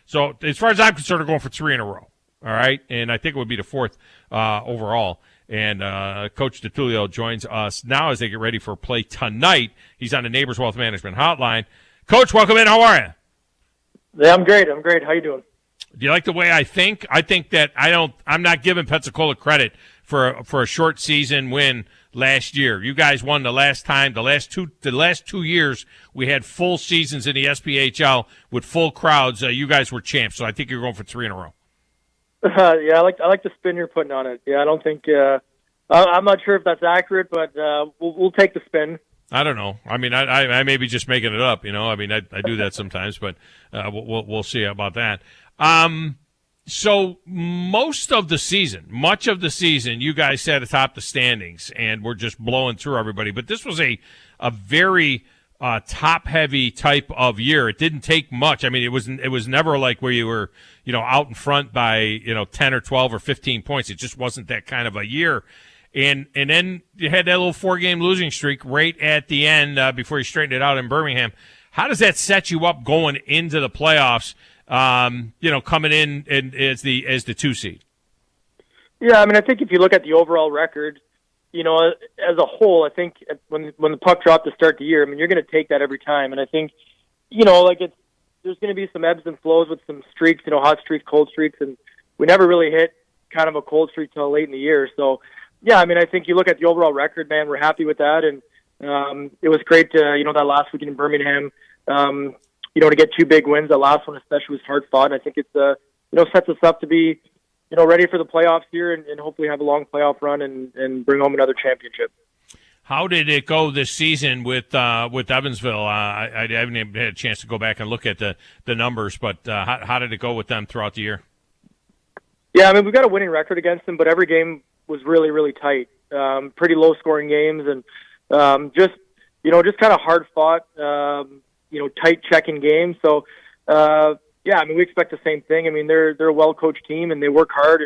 So as far as I'm concerned, they're going for 3 in a row. All right, and I think it would be the 4th overall. And Coach DeTulio joins us now as they get ready for play tonight. He's on the Neighbors Wealth Management Hotline. Coach, welcome in. How are you? Yeah, I'm great. How you doing? Do you like the way I think? I think that I'm not giving Pensacola credit for a short season win last year. You guys won the last 2 years we had full seasons in the SPHL with full crowds. You guys were champs, so I think you're going for 3 in a row. Yeah, I like the spin you're putting on it. Yeah, I don't think I'm not sure if that's accurate, but we'll take the spin. I don't know. I mean, I may be just making it up. I mean, I do that sometimes, but we'll see about that. So much of the season, you guys sat atop the standings and were just blowing through everybody. But this was a very top-heavy type of year. It didn't take much. I mean, it was never like where you were, out in front by 10 or 12 or 15 points. It just wasn't that kind of a year. And then you had that little 4-game losing streak right at the end before you straightened it out in Birmingham. How does that set you up going into the playoffs? Coming in and as the 2 seed. Yeah, I mean, I think if you look at the overall record, as a whole, I think when the puck dropped to start the year, I mean, you're going to take that every time. And I think, there's going to be some ebbs and flows with some streaks, hot streaks, cold streaks, and we never really hit kind of a cold streak till late in the year. So, yeah, I mean, I think you look at the overall record, man, we're happy with that. And it was great to, that last weekend in Birmingham, to get 2 big wins. The last one especially was hard fought. And I think it's, sets us up to be, ready for the playoffs here and hopefully have a long playoff run and bring home another championship. How did it go this season with Evansville? I haven't even had a chance to go back and look at the numbers, but how did it go with them throughout the year? Yeah, I mean, we've got a winning record against them, but every game was really, really tight. Pretty low-scoring games and just kind of hard-fought, tight checking games. So, yeah, I mean, we expect the same thing. I mean, they're a well-coached team, and they work hard.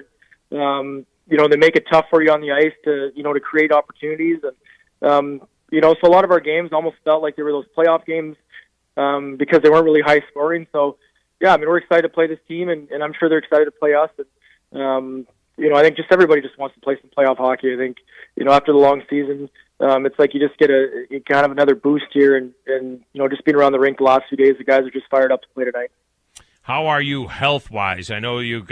And, they make it tough for you on the ice to create opportunities. And, so a lot of our games almost felt like they were those playoff games because they weren't really high-scoring. So, yeah, I mean, we're excited to play this team, and I'm sure they're excited to play us. And, I think just everybody just wants to play some playoff hockey. I think, after the long season, it's like you just get a kind of another boost here, and just being around the rink the last few days, the guys are just fired up to play tonight. How are you health-wise? I know you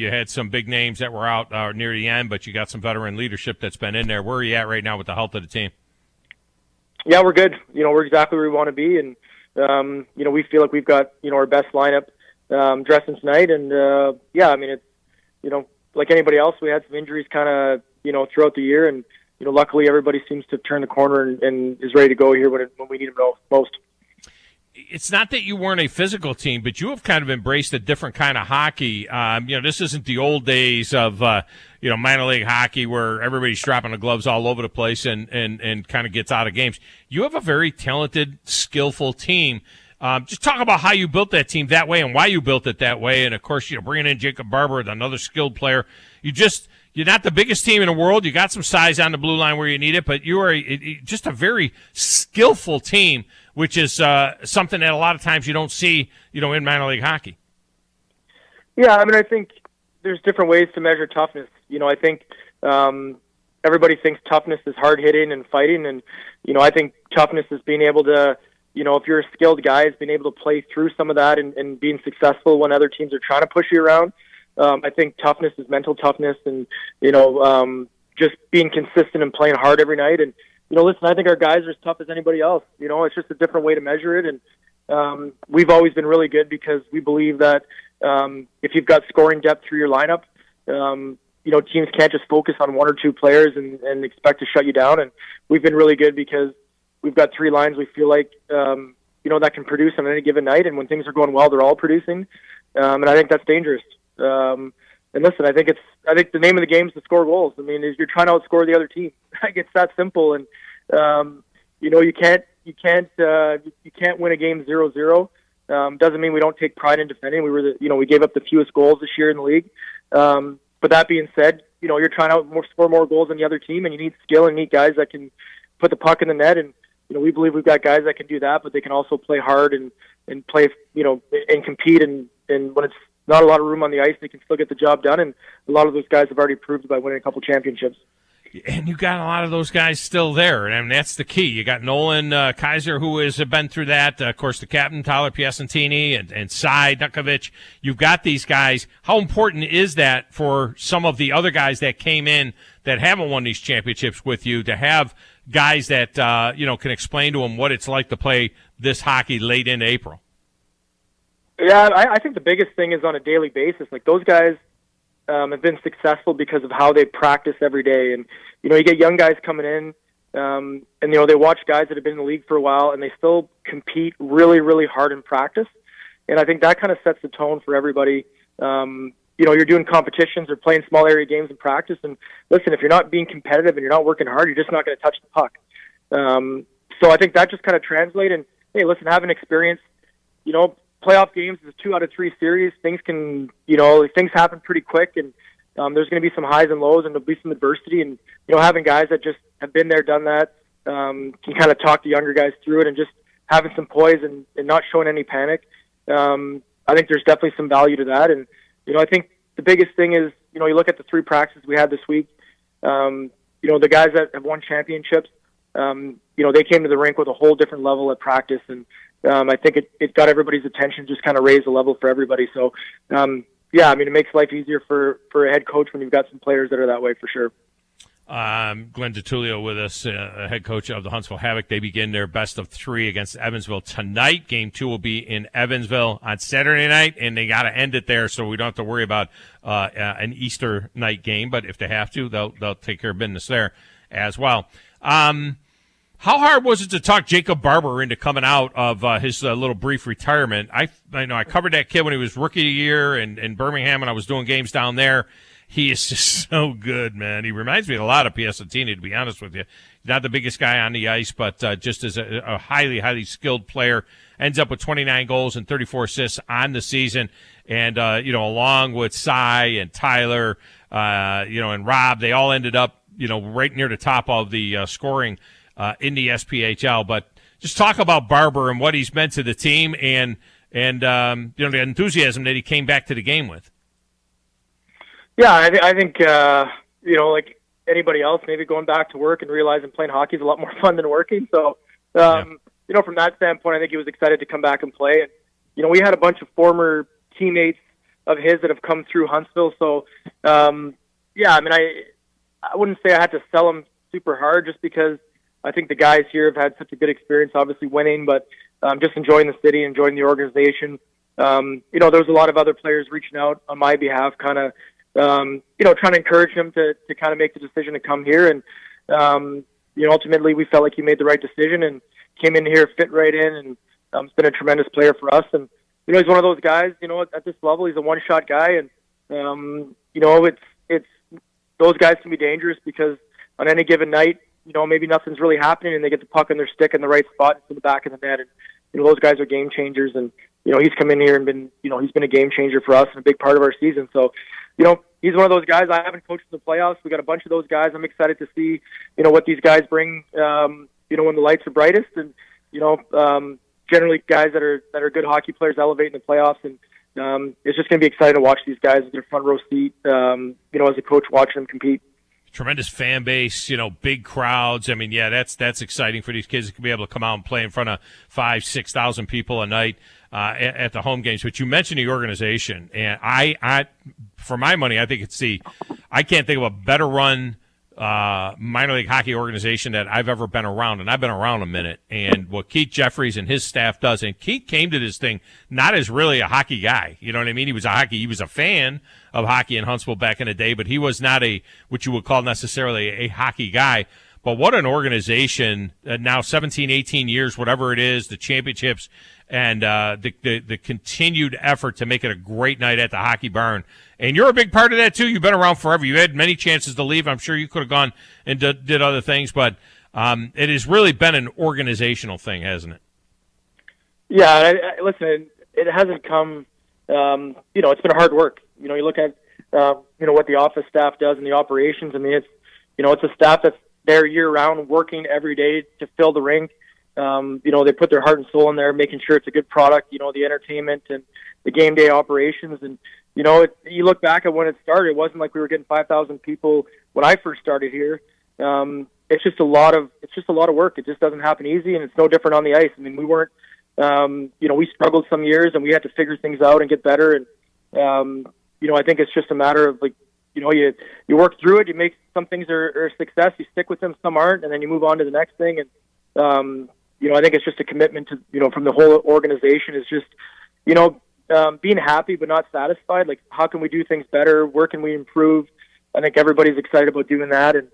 had some big names that were out near the end, but you got some veteran leadership that's been in there. Where are you at right now with the health of the team? Yeah, we're good. We're exactly where we want to be, and we feel like we've got our best lineup dressing tonight. And yeah, I mean, it's like anybody else, we had some injuries kind of throughout the year, and luckily everybody seems to turn the corner and is ready to go here when we need them most. It's not that you weren't a physical team, but you have kind of embraced a different kind of hockey. This isn't the old days of, minor league hockey where everybody's dropping the gloves all over the place and kind of gets out of games. You have a very talented, skillful team. Just talk about how you built that team that way and why you built it that way. And, of course, bringing in Jacob Barber, another skilled player. You're not the biggest team in the world. You got some size on the blue line where you need it, but you are just a very skillful team, which is something that a lot of times you don't see, in minor league hockey. Yeah, I mean, I think there's different ways to measure toughness. I think everybody thinks toughness is hard hitting and fighting, and I think toughness is being able to, if you're a skilled guy, is being able to play through some of that and being successful when other teams are trying to push you around. I think toughness is mental toughness and, just being consistent and playing hard every night. And, listen, I think our guys are as tough as anybody else. It's just a different way to measure it. And we've always been really good because we believe that, if you've got scoring depth through your lineup, teams can't just focus on one or two players and expect to shut you down. And we've been really good because we've got three lines we feel like, that can produce on any given night. And when things are going well, they're all producing. And I think that's dangerous. And listen, I think the name of the game is to score goals. I mean, you're trying to outscore the other team. It's that simple. And, you can't win a game 0-0. Doesn't mean we don't take pride in defending. We gave up the fewest goals this year in the league. But that being said, you're trying to score more goals than the other team, and you need skill and need guys that can put the puck in the net. And we believe we've got guys that can do that, but they can also play hard and play, and compete. And when it's not a lot of room on the ice, they can still get the job done. And a lot of those guys have already proved by winning a couple championships. And you got a lot of those guys still there, and that's the key. You got Nolan Kaiser, who has been through that. Of course, the captain, Tyler Piacentini, and Cy Dukovic. You've got these guys. How important is that for some of the other guys that came in that haven't won these championships with you to have guys that can explain to them what it's like to play this hockey late in April? Yeah, I think the biggest thing is on a daily basis. Like, those guys have been successful because of how they practice every day. And, you get young guys coming in, and, they watch guys that have been in the league for a while, and they still compete really, really hard in practice. And I think that kind of sets the tone for everybody. You're doing competitions or playing small area games in practice. And listen, if you're not being competitive and you're not working hard, you're just not going to touch the puck. So I think that just kind of translates. And, hey, listen, having experience, playoff games is 2 out of 3 series. Things can, things happen pretty quick, and there's going to be some highs and lows, and there'll be some adversity. And having guys that just have been there, done that, can kind of talk the younger guys through it, and just having some poise and not showing any panic. I think there's definitely some value to that. And I think the biggest thing is, you look at the 3 practices we had this week. The guys that have won championships, they came to the rink with a whole different level at practice, and I think it got everybody's attention, just kind of raised the level for everybody. So, it makes life easier for a head coach when you've got some players that are that way, for sure. Glenn DiTullio with us, head coach of the Huntsville Havoc. They begin their best of 3 against Evansville tonight. Game 2 will be in Evansville on Saturday night, and they got to end it there, so we don't have to worry about an Easter night game. But if they have to, they'll take care of business there as well. How hard was it to talk Jacob Barber into coming out of his little brief retirement? I know I covered that kid when he was rookie of the year in Birmingham, and I was doing games down there. He is just so good, man. He reminds me a lot of Piacentini, to be honest with you. Not the biggest guy on the ice, but just as a highly, highly skilled player. Ends up with 29 goals and 34 assists on the season. And, along with Cy and Tyler, and Rob, they all ended up, right near the top of the scoring in the SPHL. But just talk about Barber and what he's meant to the team and the enthusiasm that he came back to the game with. Yeah, I think like anybody else, maybe going back to work and realizing playing hockey is a lot more fun than working. So, from that standpoint, I think he was excited to come back and play. And, we had a bunch of former teammates of his that have come through Huntsville. So, I wouldn't say I had to sell him super hard just because I think the guys here have had such a good experience, obviously winning, but just enjoying the city, enjoying the organization. There was a lot of other players reaching out on my behalf, kind of, trying to encourage him to kind of make the decision to come here. And, ultimately we felt like he made the right decision and came in here, fit right in, and has been a tremendous player for us. And, he's one of those guys, at this level, he's a one-shot guy. And, it's those guys can be dangerous because on any given night, maybe nothing's really happening and they get the puck in their stick in the right spot in the back of the net. And, those guys are game changers. And, he's come in here and been, he's been a game changer for us and a big part of our season. So, he's one of those guys. I haven't coached in the playoffs. We got a bunch of those guys. I'm excited to see, what these guys bring, when the lights are brightest. And, generally guys that are good hockey players elevate in the playoffs. And it's just going to be exciting to watch these guys in their front row seat, as a coach watching them compete. Tremendous fan base, big crowds. I mean, yeah, that's exciting for these kids to be able to come out and play in front of 5,000-6,000 people a night at the home games. But you mentioned the organization, and I for my money, I think I can't think of a better run minor league hockey organization that I've ever been around, and I've been around a minute. And what Keith Jeffries and his staff does, and Keith came to this thing not as really a hockey guy, you know what I mean? He was a fan of hockey in Huntsville back in the day, but he was not what you would call necessarily a hockey guy. But what an organization, now 17, 18 years, whatever it is, the championships, and the continued effort to make it a great night at the Hockey Barn. And you're a big part of that, too. You've been around forever. You had many chances to leave. I'm sure you could have gone and did other things, but it has really been an organizational thing, hasn't it? Yeah, listen, it hasn't come, it's been hard work. You look at, what the office staff does and the operations. I mean, it's a staff that's there year-round, working every day to fill the rink. They put their heart and soul in there, making sure it's a good product, the entertainment and the game day operations. And, you look back at when it started, it wasn't like we were getting 5,000 people when I first started here. It's just a lot of work. It just doesn't happen easy, and it's no different on the ice. I mean, we weren't, we struggled some years, and we had to figure things out and get better. And, I think it's just a matter of, you work through it, you make some things are a success, you stick with them, some aren't, and then you move on to the next thing. And, I think it's just a commitment to, from the whole organization is just, being happy but not satisfied. Like, how can we do things better? Where can we improve? I think everybody's excited about doing that. And,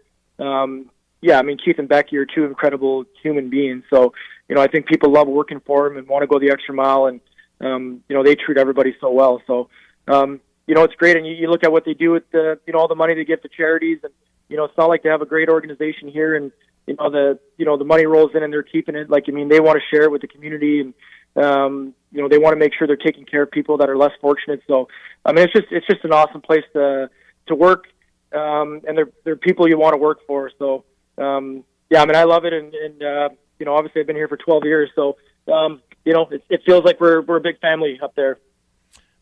Keith and Becky are two incredible human beings. So, I think people love working for them and want to go the extra mile. And, they treat everybody so well. So, it's great. And you look at what they do with all the money they give to charities. And, it's not like they have a great organization here. And, the money rolls in and they're keeping it. They want to share it with the community. And, they want to make sure they're taking care of people that are less fortunate. So, it's just an awesome place to work. And they're people you want to work for. So, I love it. And obviously I've been here for 12 years. So, it feels like we're a big family up there.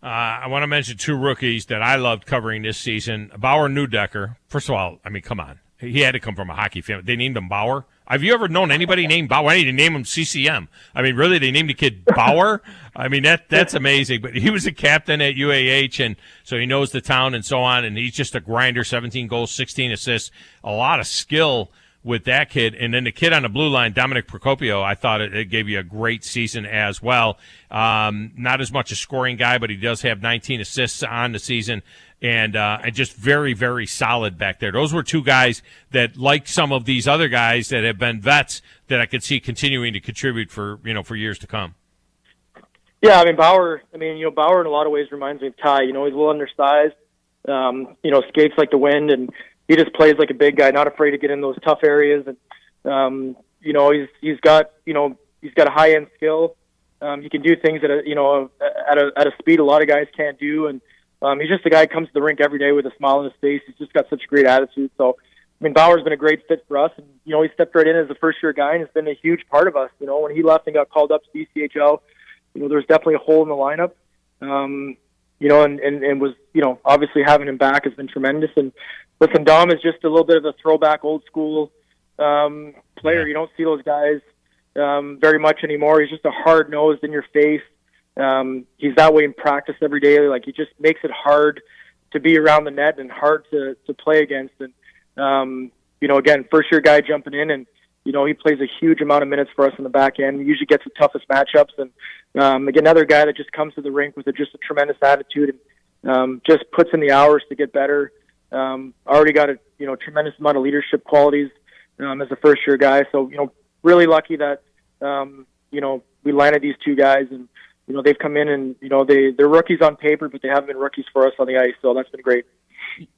I want to mention two rookies that I loved covering this season. Bauer Neudecker. First of all, come on. He had to come from a hockey family. They named him Bauer. Have you ever known anybody named Bauer? I need to name him CCM. Really, they named the kid Bauer? That's amazing. But he was a captain at UAH, and so he knows the town and so on, and he's just a grinder, 17 goals, 16 assists, a lot of skill with that kid. And then the kid on the blue line, Dominic Procopio, I thought it gave you a great season as well. Not as much a scoring guy, but he does have 19 assists on the season. And just very, very solid back there. Those were two guys that, like some of these other guys that have been vets, that I could see continuing to contribute for years to come. Yeah, Bauer. Bauer in a lot of ways reminds me of Ty. He's a little undersized. Skates like the wind, and he just plays like a big guy, not afraid to get in those tough areas. And he's got a high end skill. He can do things at a speed a lot of guys can't do. And he's just a guy who comes to the rink every day with a smile on his face. He's just got such a great attitude. So, Bauer's been a great fit for us. And, he stepped right in as a first-year guy and has been a huge part of us. When he left and got called up to BCHL, there was definitely a hole in the lineup. And was, obviously having him back has been tremendous. And, listen, Dom is just a little bit of a throwback, old-school player. You don't see those guys very much anymore. He's just a hard-nosed, in-your-face. He's that way in practice every day. He just makes it hard to be around the net and hard to play against. And, again, first year guy jumping in and, he plays a huge amount of minutes for us in the back end. He usually gets the toughest matchups. And, again, another guy that just comes to the rink with just a tremendous attitude and, just puts in the hours to get better. Already got a, tremendous amount of leadership qualities, as a first year guy. So, really lucky that, we landed these two guys and, they've come in and, they're rookies on paper, but they haven't been rookies for us on the ice. So that's been great.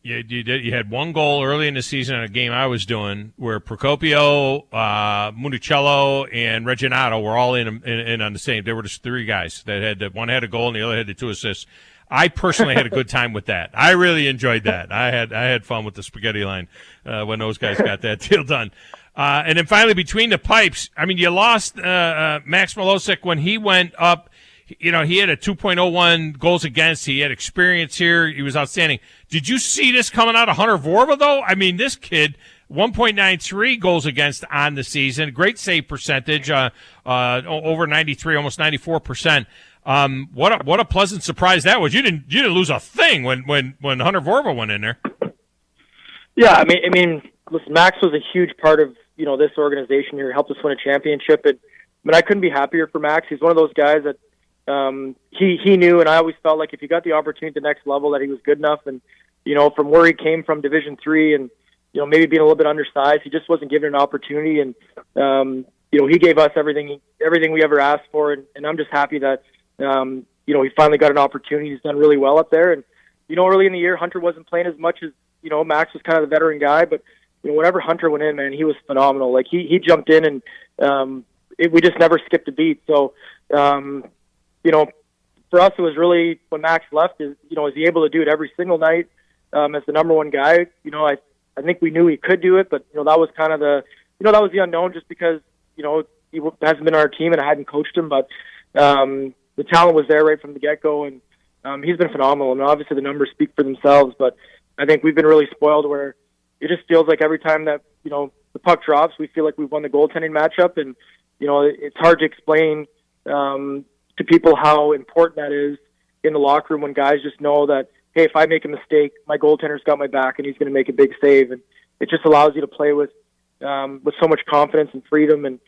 Yeah, you did. You had one goal early in the season in a game I was doing where Procopio, Municello, and Reginato were all in on the same. There were just three guys that one had a goal and the other had the two assists. I personally had a good time with that. I really enjoyed that. I had fun with the spaghetti line when those guys got that deal done. And then finally, between the pipes, you lost Max Milosik when he went up. He had a 2.01 goals against. He had experience here. He was outstanding. Did you see this coming out of Hunter Vorva, though? This kid, 1.93 goals against on the season. Great save percentage, over 93, almost 94%. What a pleasant surprise that was. You didn't lose a thing when Hunter Vorva went in there. Yeah, listen, Max was a huge part of, this organization here. He helped us win a championship. And I couldn't be happier for Max. He's one of those guys that he knew, and I always felt like if he got the opportunity at the next level that he was good enough. And, from where he came from, Division III, and, maybe being a little bit undersized, he just wasn't given an opportunity. And, he gave us everything we ever asked for. And I'm just happy that, he finally got an opportunity. He's done really well up there. And, early in the year, Hunter wasn't playing as much as, Max was kind of the veteran guy. But, whenever Hunter went in, man, he was phenomenal. Like, he jumped in, and we just never skipped a beat. So, for us, it was really when Max left, is he able to do it every single night as the number one guy? I think we knew he could do it, but, that was kind of that was the unknown just because, he hasn't been on our team and I hadn't coached him. But the talent was there right from the get-go, and he's been phenomenal. And obviously the numbers speak for themselves, but I think we've been really spoiled where it just feels like every time that, the puck drops, we feel like we've won the goaltending matchup. And, it's hard to explain to people how important that is in the locker room when guys just know that, hey, if I make a mistake, my goaltender's got my back and he's going to make a big save. And it just allows you to play with so much confidence and freedom. And,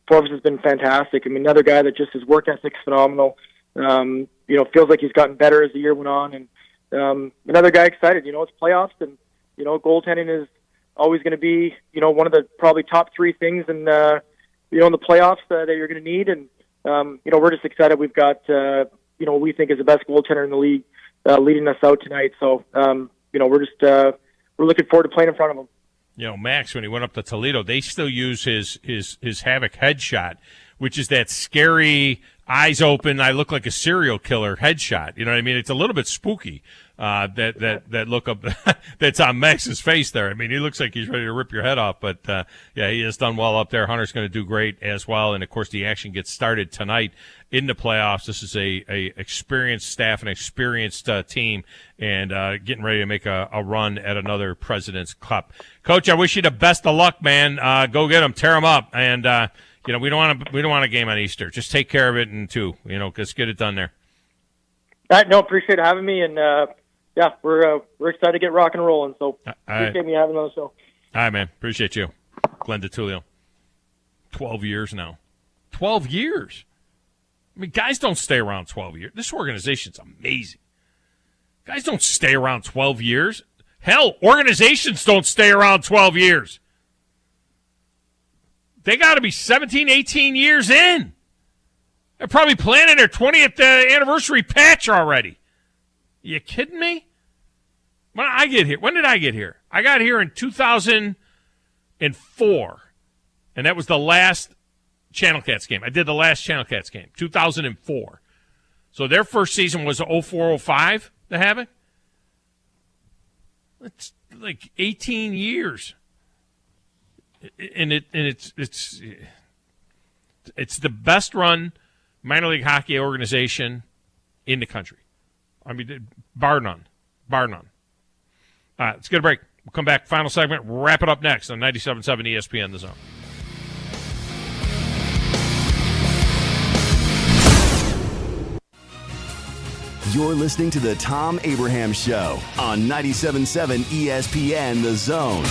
Forbes has been fantastic. I mean, another guy that just his work ethic's phenomenal. Feels like he's gotten better as the year went on. And another guy excited, it's playoffs, and, goaltending is always going to be, one of the probably top three things in the playoffs that you're going to need. And, we're just excited. We've got, what we think is the best goaltender in the league leading us out tonight. So, we're looking forward to playing in front of him. Max, when he went up to Toledo, they still use his Havoc headshot, which is that scary, eyes open, I look like a serial killer headshot. You know what I mean? It's a little bit spooky, that look up that's on Max's face there. I mean, he looks like he's ready to rip your head off, but he has done well up there. Hunter's going to do great as well. And of course, the action gets started tonight in the playoffs. This is a experienced staff, an experienced team, and getting ready to make a run at another President's Cup. Coach, I wish you the best of luck, man. Go get them, tear them up, and we don't want a game on Easter. Just take care of it in 2. Just get it done there. No, appreciate having me, and we're excited to get rock and rolling. So appreciate me having on the show. All right, man. Appreciate you, Glenn DeTulio. 12 years now. 12 years. I mean, guys don't stay around 12 years. This organization's amazing. Guys don't stay around 12 years. Hell, organizations don't stay around 12 years. They got to be 17, 18 years in. They're probably planning their 20th anniversary patch already. You kidding me? When did I get here? I got here in 2004, and that was the last Channel Cats game. I did the last Channel Cats game, 2004. So their first season was 04-05, the Havoc. It's like 18 years. And it's the best run minor league hockey organization in the country. I mean, bar none. All right, let's get a break. We'll come back. Final segment. Wrap it up next on 97.7 ESPN The Zone. You're listening to the Thom Abraham Show on 97.7 ESPN The Zone.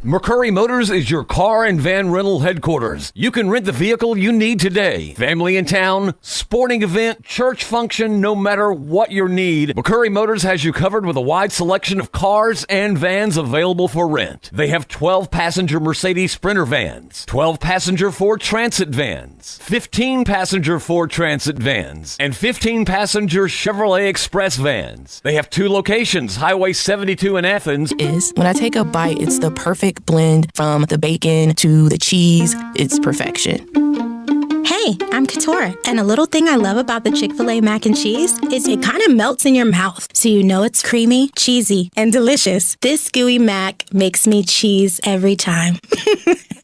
McCurry Motors is your car and van rental headquarters. You can rent the vehicle you need today. Family in town, sporting event, church function, no matter what your need, McCurry Motors has you covered with a wide selection of cars and vans available for rent. They have 12-passenger Mercedes Sprinter vans, 12-passenger Ford Transit vans, 15-passenger Ford Transit vans, and 15-passenger Chevrolet Express vans. They have 2 locations, Highway 72 in Athens. When I take a bite, it's the perfect blend from the bacon to the cheese. It's perfection. Hey, I'm Katora, and a little thing I love about the Chick-fil-A mac and cheese is it kind of melts in your mouth, so you know it's creamy, cheesy, and delicious. This gooey mac makes me cheese every time.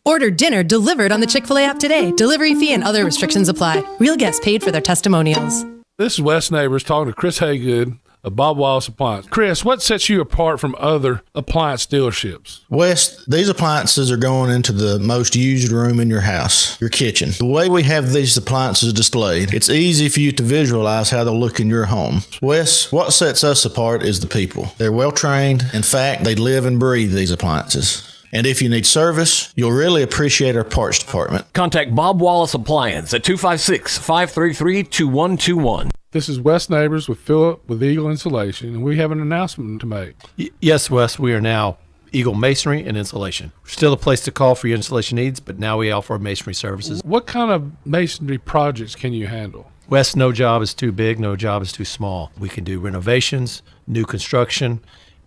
Order dinner delivered on the Chick-fil-A app today. Delivery fee and other restrictions apply. Real guests paid for their testimonials. This is Wes Neighbors talking to Chris Haygood of Bob Wallace Appliance. Chris, what sets you apart from other appliance dealerships? Wes, these appliances are going into the most used room in your house, your kitchen. The way we have these appliances displayed, it's easy for you to visualize how they'll look in your home. Wes, what sets us apart is the people. They're well trained. In fact, they live and breathe these appliances. And if you need service, you'll really appreciate our parts department. Contact Bob Wallace Appliance at 256-533-2121. This is Wes Neighbors with Philip with Eagle Insulation, and we have an announcement to make. Yes, Wes, we are now Eagle Masonry and Insulation. We're still a place to call for your installation needs, but now we offer masonry services. What kind of masonry projects can you handle? Wes, no job is too big, no job is too small. We can do renovations, new construction,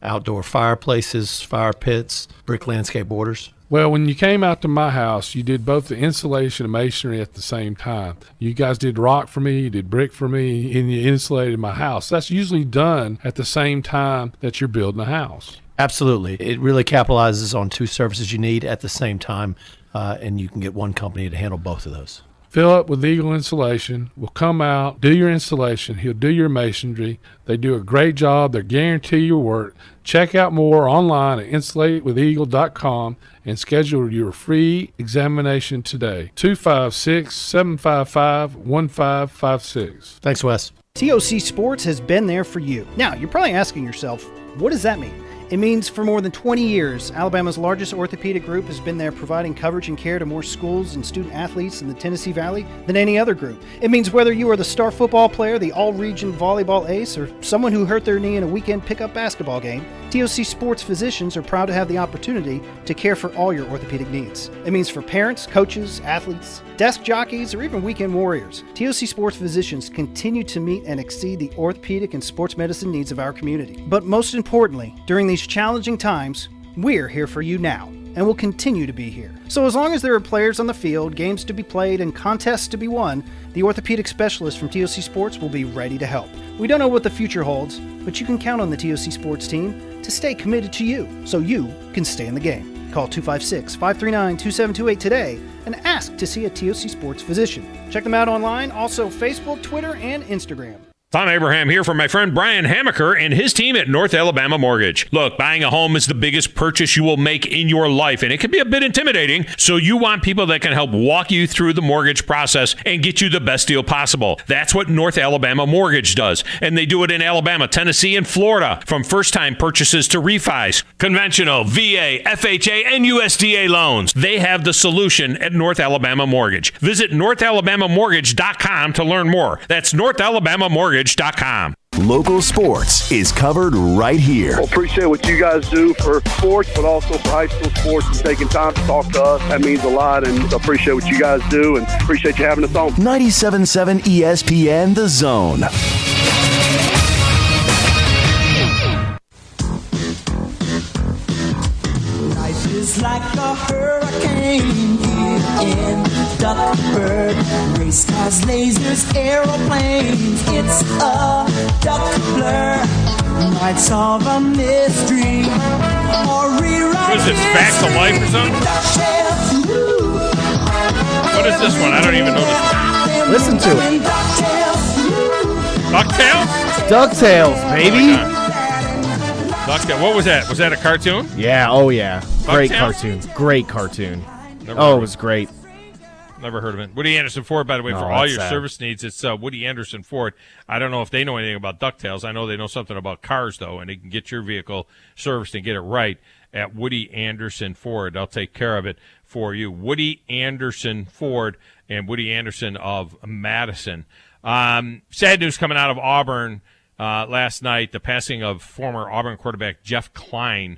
outdoor fireplaces, fire pits, brick landscape borders. Well, when you came out to my house, you did both the insulation and masonry at the same time. You guys did rock for me, you did brick for me, and you insulated my house. That's usually done at the same time that you're building a house. Absolutely. It really capitalizes on two services you need at the same time, and you can get one company to handle both of those. Philip with Eagle Insulation will come out, do your installation. He'll do your masonry. They do a great job. They guarantee your work. Check out more online at insulatewitheagle.com and schedule your free examination today. 256-755-1556. Thanks, Wes. TOC Sports has been there for you. Now, you're probably asking yourself, what does that mean? It means for more than 20 years, Alabama's largest orthopedic group has been there providing coverage and care to more schools and student athletes in the Tennessee Valley than any other group. It means whether you are the star football player, the all-region volleyball ace, or someone who hurt their knee in a weekend pickup basketball game, TOC Sports physicians are proud to have the opportunity to care for all your orthopedic needs. It means for parents, coaches, athletes, desk jockeys, or even weekend warriors, TOC Sports physicians continue to meet and exceed the orthopedic and sports medicine needs of our community. But most importantly, during these challenging times, we're here for you now, and will continue to be here. So as long as there are players on the field, games to be played, and contests to be won, the orthopedic specialists from TOC Sports will be ready to help. We don't know what the future holds, but you can count on the TOC Sports team to stay committed to you, so you can stay in the game. Call 256-539-2728 today and ask to see a TOC Sports physician. Check them out online, also Facebook, Twitter, and Instagram. Thom Abraham here for my friend Brian Hamaker and his team at North Alabama Mortgage. Look, buying a home is the biggest purchase you will make in your life, and it can be a bit intimidating, so you want people that can help walk you through the mortgage process and get you the best deal possible. That's what North Alabama Mortgage does, and they do it in Alabama, Tennessee, and Florida, from first-time purchases to refis, conventional, VA, FHA, and USDA loans. They have the solution at North Alabama Mortgage. Visit NorthAlabamaMortgage.com to learn more. That's NorthAlabamaMortgage.com. Local sports is covered right here. Well, appreciate what you guys do for sports, but also for high school sports and taking time to talk to us. That means a lot, and appreciate what you guys do and appreciate you having us on. 97.7 ESPN The Zone. Life is like a hurricane here in Duckburg. Race cars, lasers, aeroplanes. It's a duck blur. Nights of a mystery. Or rewrite. What is this, Back to Life or something? What is this one? I don't even know this one. Listen to it. DuckTales? DuckTales, baby. DuckTales. What was that? Was that a cartoon? Yeah, oh yeah. Great DuckTales? cartoon. Great cartoon. Never Oh, heard it of was great. Never heard of it. Woody Anderson Ford, by the way, No, for all that's your sad. service needs, it's Woody Anderson Ford. I don't know if they know anything about DuckTales. I know they know something about cars, though, and they can get your vehicle serviced and get it right at Woody Anderson Ford. They'll take care of it for you. Woody Anderson Ford and Woody Anderson of Madison. Sad news coming out of Auburn last night, the passing of former Auburn quarterback Jeff Klein.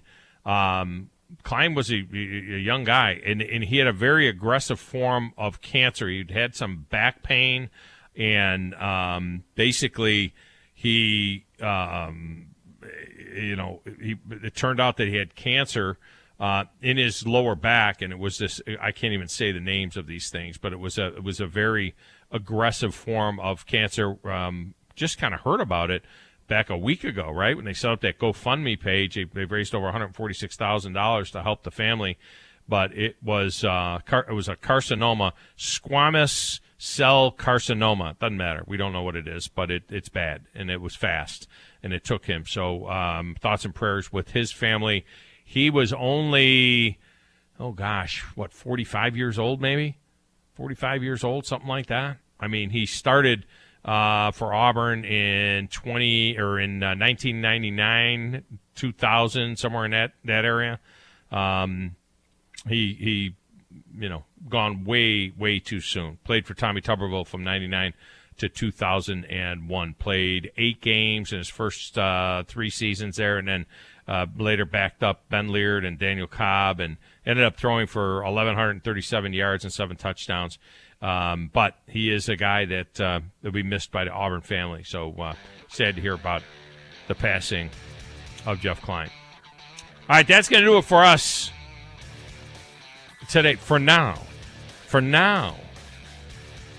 Klein was a young guy, and he had a very aggressive form of cancer. He'd had some back pain, and basically it turned out that he had cancer in his lower back, and it was this. I can't even say the names of these things, but it was a very aggressive form of cancer. Just kind of heard about it back a week ago, right, when they set up that GoFundMe page. They've raised over $146,000 to help the family, but it was a carcinoma, squamous cell carcinoma. Doesn't matter. We don't know what it is, but it's bad, and it was fast, and it took him. So thoughts and prayers with his family. He was only, 45 years old maybe? 45 years old, something like that. I mean, he started for Auburn in 1999, 2000, somewhere in that area. He gone way too soon. Played for Tommy Tuberville from 99 to 2001. Played 8 games in his first 3 seasons there, and then later backed up Ben Leard and Daniel Cobb, and ended up throwing for 1,137 yards and 7 touchdowns. But he is a guy that will be missed by the Auburn family. So sad to hear about the passing of Jeff Klein. All right, that's going to do it for us today. For now.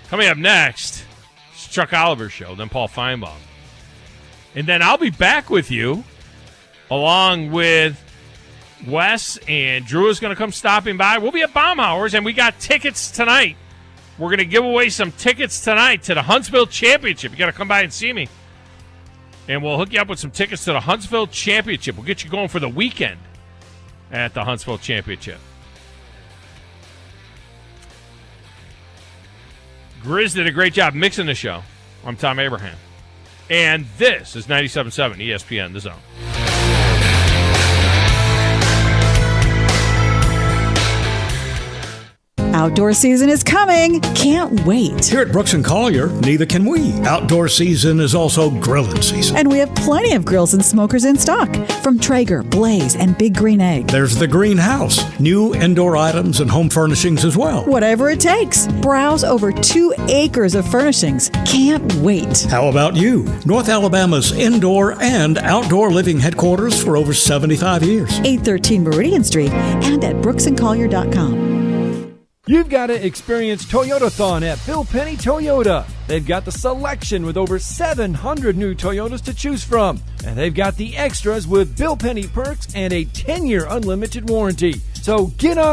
Coming up next, it's Chuck Oliver's show, then Paul Feinbaum. And then I'll be back with you along with Wes, and Drew is going to come stopping by. We'll be at Baumhauer's, and we got tickets tonight. We're going to give away some tickets tonight to the Huntsville Championship. You got to come by and see me. And we'll hook you up with some tickets to the Huntsville Championship. We'll get you going for the weekend at the Huntsville Championship. Grizz did a great job mixing the show. I'm Thom Abraham. And this is 97.7 ESPN, The Zone. Outdoor season is coming. Can't wait. Here at Brooks & Collier, neither can we. Outdoor season is also grilling season. And we have plenty of grills and smokers in stock from Traeger, Blaze, and Big Green Egg. There's the greenhouse, new indoor items and home furnishings as well. Whatever it takes. Browse over 2 acres of furnishings. Can't wait. How about you? North Alabama's indoor and outdoor living headquarters for over 75 years. 813 Meridian Street and at brooksandcollier.com. You've got to experience Toyotathon at Bill Penny Toyota. They've got the selection with over 700 new Toyotas to choose from. And they've got the extras with Bill Penny perks and a 10-year unlimited warranty. So get on